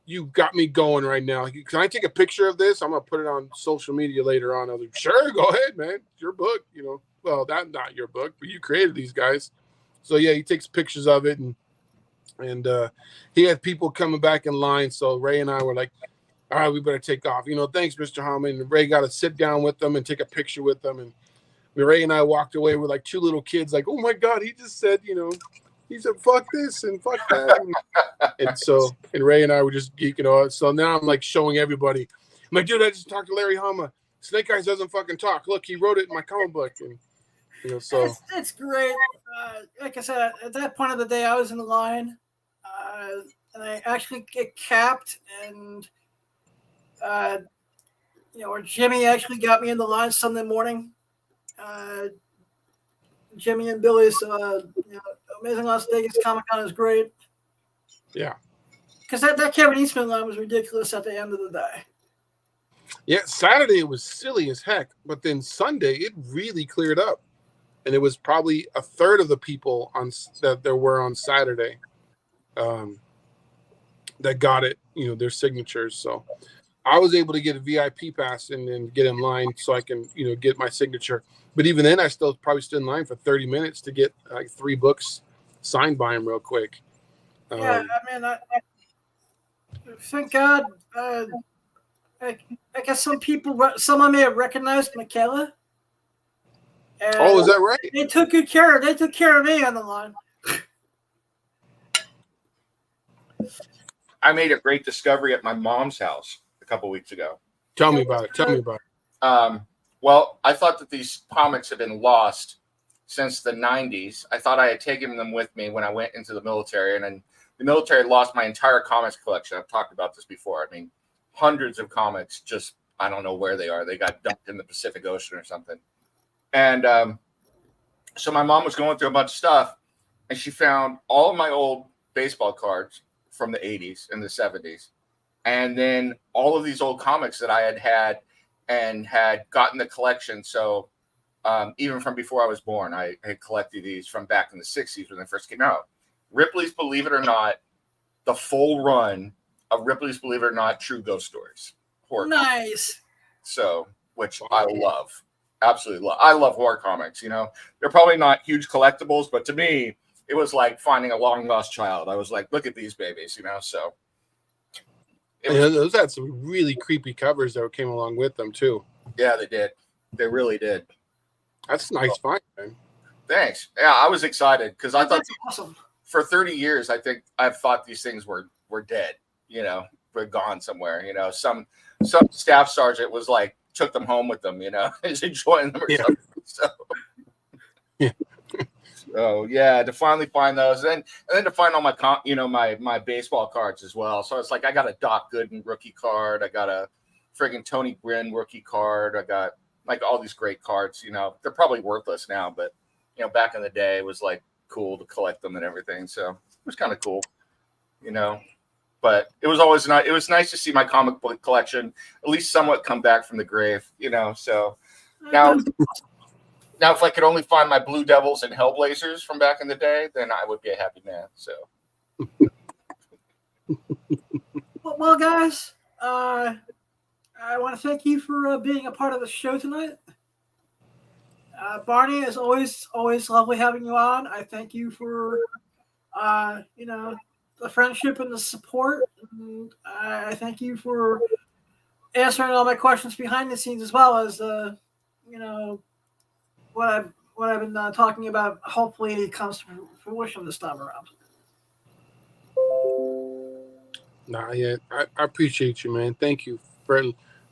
Speaker 5: You got me going right now. Can I take a picture of this? I'm gonna put it on social media later on. I was like, sure, go ahead, man. It's your book, Well, that's not your book, but you created these guys. So yeah, he takes pictures of it, and he had people coming back in line. So Ray and I were like, all right, we better take off. Thanks, Mr. Harmon. And Ray got to sit down with them and take a picture with them. And Ray and I walked away with like two little kids, like, oh my God, he just said, he said, fuck this and fuck that. And Ray and I were just geeking out. So now I'm like showing everybody. I'm like, dude, I just talked to Larry Hama. Snake Eyes doesn't fucking talk. Look, he wrote it in my comic book. And, so
Speaker 4: it's great. Like I said, at that point of the day, I was in the line, and I actually get capped, and or Jimmy actually got me in the line Sunday morning. Jimmy and Billy's Amazing Las Vegas Comic Con is great.
Speaker 5: Yeah.
Speaker 4: Because that Kevin Eastman line was ridiculous at the end of the day.
Speaker 5: Yeah, Saturday it was silly as heck, but then Sunday it really cleared up, and it was probably a third of the people that there were on Saturday that got it, their signatures. So I was able to get a VIP pass and get in line so I can, get my signature. But even then, I probably stood in line for 30 minutes to get like 3 books signed by him real quick.
Speaker 4: Yeah, I mean, I thank God. I guess someone may have recognized Michaela.
Speaker 5: Oh, is that right?
Speaker 4: They took good care. They took care of me on the line.
Speaker 7: I made a great discovery at my mom's house a couple weeks ago.
Speaker 5: Tell me about it.
Speaker 7: Well, I thought that these comics had been lost since the 90s. I thought I had taken them with me when I went into the military, and then the military lost my entire comics collection. I've talked about this before. I mean, hundreds of comics, just I don't know where they are. They got dumped in the Pacific Ocean or something. And so my mom was going through a bunch of stuff, and she found all of my old baseball cards from the 80s and the 70s. And then all of these old comics that I had and had gotten the collection. So even from before I was born, I had collected these from back in the 60s when they first came out. Ripley's Believe It or Not, the full run of Ripley's Believe It or Not True Ghost Stories. Horror
Speaker 4: nice.
Speaker 7: Comics. So, which I love. Absolutely love. I love horror comics, They're probably not huge collectibles, but to me, it was like finding a long lost child. I was like, look at these babies, so.
Speaker 5: Those had some really creepy covers that came along with them too.
Speaker 7: Yeah, they did. They really did.
Speaker 5: That's a nice find, man.
Speaker 7: Thanks. Yeah, I was excited because I thought
Speaker 4: awesome.
Speaker 7: For 30 years, I think I've thought these things were dead, were gone somewhere. Some staff sergeant was like, took them home with them, is enjoying them or something. So,
Speaker 5: yeah.
Speaker 7: So yeah, to finally find those, and then to find all my my baseball cards as well. So it's like I got a Doc Gooden rookie card, I got a friggin' Tony Gwynn rookie card, I got like all these great cards. They're probably worthless now, but back in the day, it was like cool to collect them and everything. So it was kind of cool, But it was always nice. It was nice to see my comic book collection at least somewhat come back from the grave, So now, if I could only find my Blue Devils and Hellblazers from back in the day, then I would be a happy man. So,
Speaker 4: well, guys, I want to thank you for being a part of the show tonight. Barney, it's always lovely having you on. I thank you for, the friendship and the support. And I thank you for answering all my questions behind the scenes, as well as, what I've been talking about. Hopefully, comes to fruition this time around.
Speaker 5: Nah, yeah, I appreciate you, man. Thank you for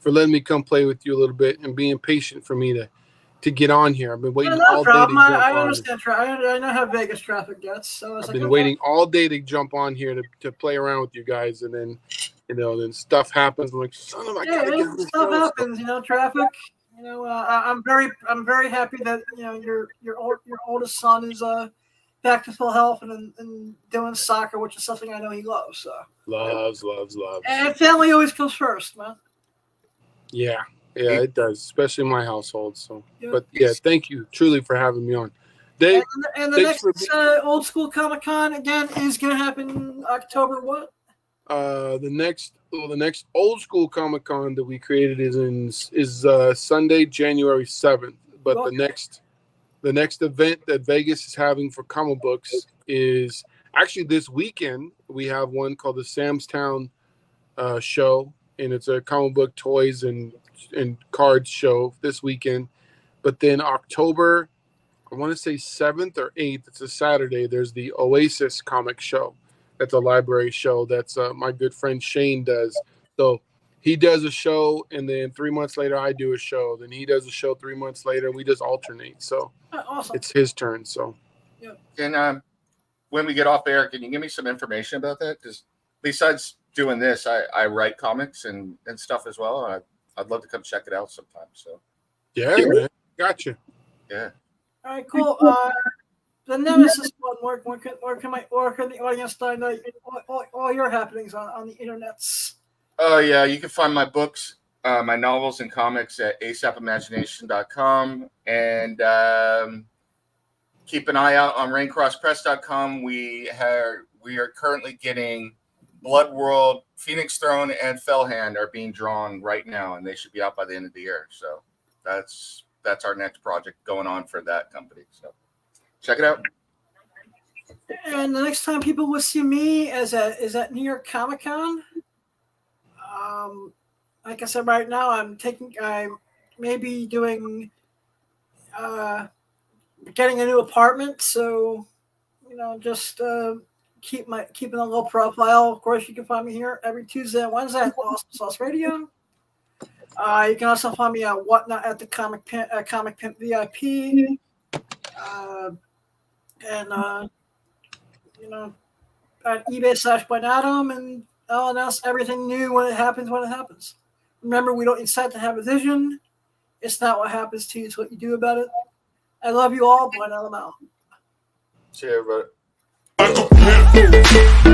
Speaker 5: letting me come play with you a little bit and being patient for me to get on here. I've been waiting all day to jump on.
Speaker 4: I understand. I know how Vegas traffic gets, so
Speaker 5: I've been waiting all day to jump on here to play around with you guys, and then then stuff happens. I'm like, son of a gun.
Speaker 4: Stuff happens. Traffic. I'm very happy that your oldest son is back to full health and doing soccer, which is something I know he loves. So
Speaker 5: loves.
Speaker 4: And family always comes first, man.
Speaker 5: Yeah, Yeah, it does, especially in my household. So,
Speaker 4: Yeah.
Speaker 5: but yeah, thank you truly for having me on, Dave.
Speaker 4: And the
Speaker 5: thanks
Speaker 4: next
Speaker 5: for
Speaker 4: Old School Comic Con again is going to happen October what?
Speaker 5: the next old school Comic Con that we created is Sunday, January 7th. But
Speaker 4: Well,
Speaker 5: the next event that Vegas is having for comic books is actually this weekend. We have one called the Samstown show, and it's a comic book toys and cards show this weekend. But then October, I want to say 7th or 8th, it's a Saturday, there's the Oasis comic show. That's a library show that's my good friend Shane does. So he does a show, and then 3 months later I do a show. Then he does a show 3 months later. We just alternate. So
Speaker 4: awesome.
Speaker 5: it's his turn. So
Speaker 7: And when we get off air, can you give me some information about that? Because besides doing this, I write comics and stuff as well. I'd love to come check it out sometime. So
Speaker 5: yeah, man, gotcha.
Speaker 7: Yeah.
Speaker 4: All right, cool. The Nemesis one, where can the audience find all your happenings on the internets?
Speaker 7: Oh, yeah. You can find my books, my novels and comics at asapimagination.com. And keep an eye out on raincrosspress.com. We are currently getting Blood World, Phoenix Throne, and Fellhand are being drawn right now, and they should be out by the end of the year. So that's our next project going on for that company. So check it out.
Speaker 4: And the next time people will see me is at New York Comic Con. Like I said, right now I'm maybe doing getting a new apartment, so just keeping a low profile. Of course, you can find me here every Tuesday and Wednesday at Awesome Sauce Radio. You can also find me at Whatnot at the Comic Pimp VIP. And at eBay/Adam, and I'll announce everything new when it happens. Remember, we don't decide to have a vision. It's not what happens to you, it's what you do about it. I love you all. Point out.
Speaker 7: See you, everybody.
Speaker 2: Like a pimp.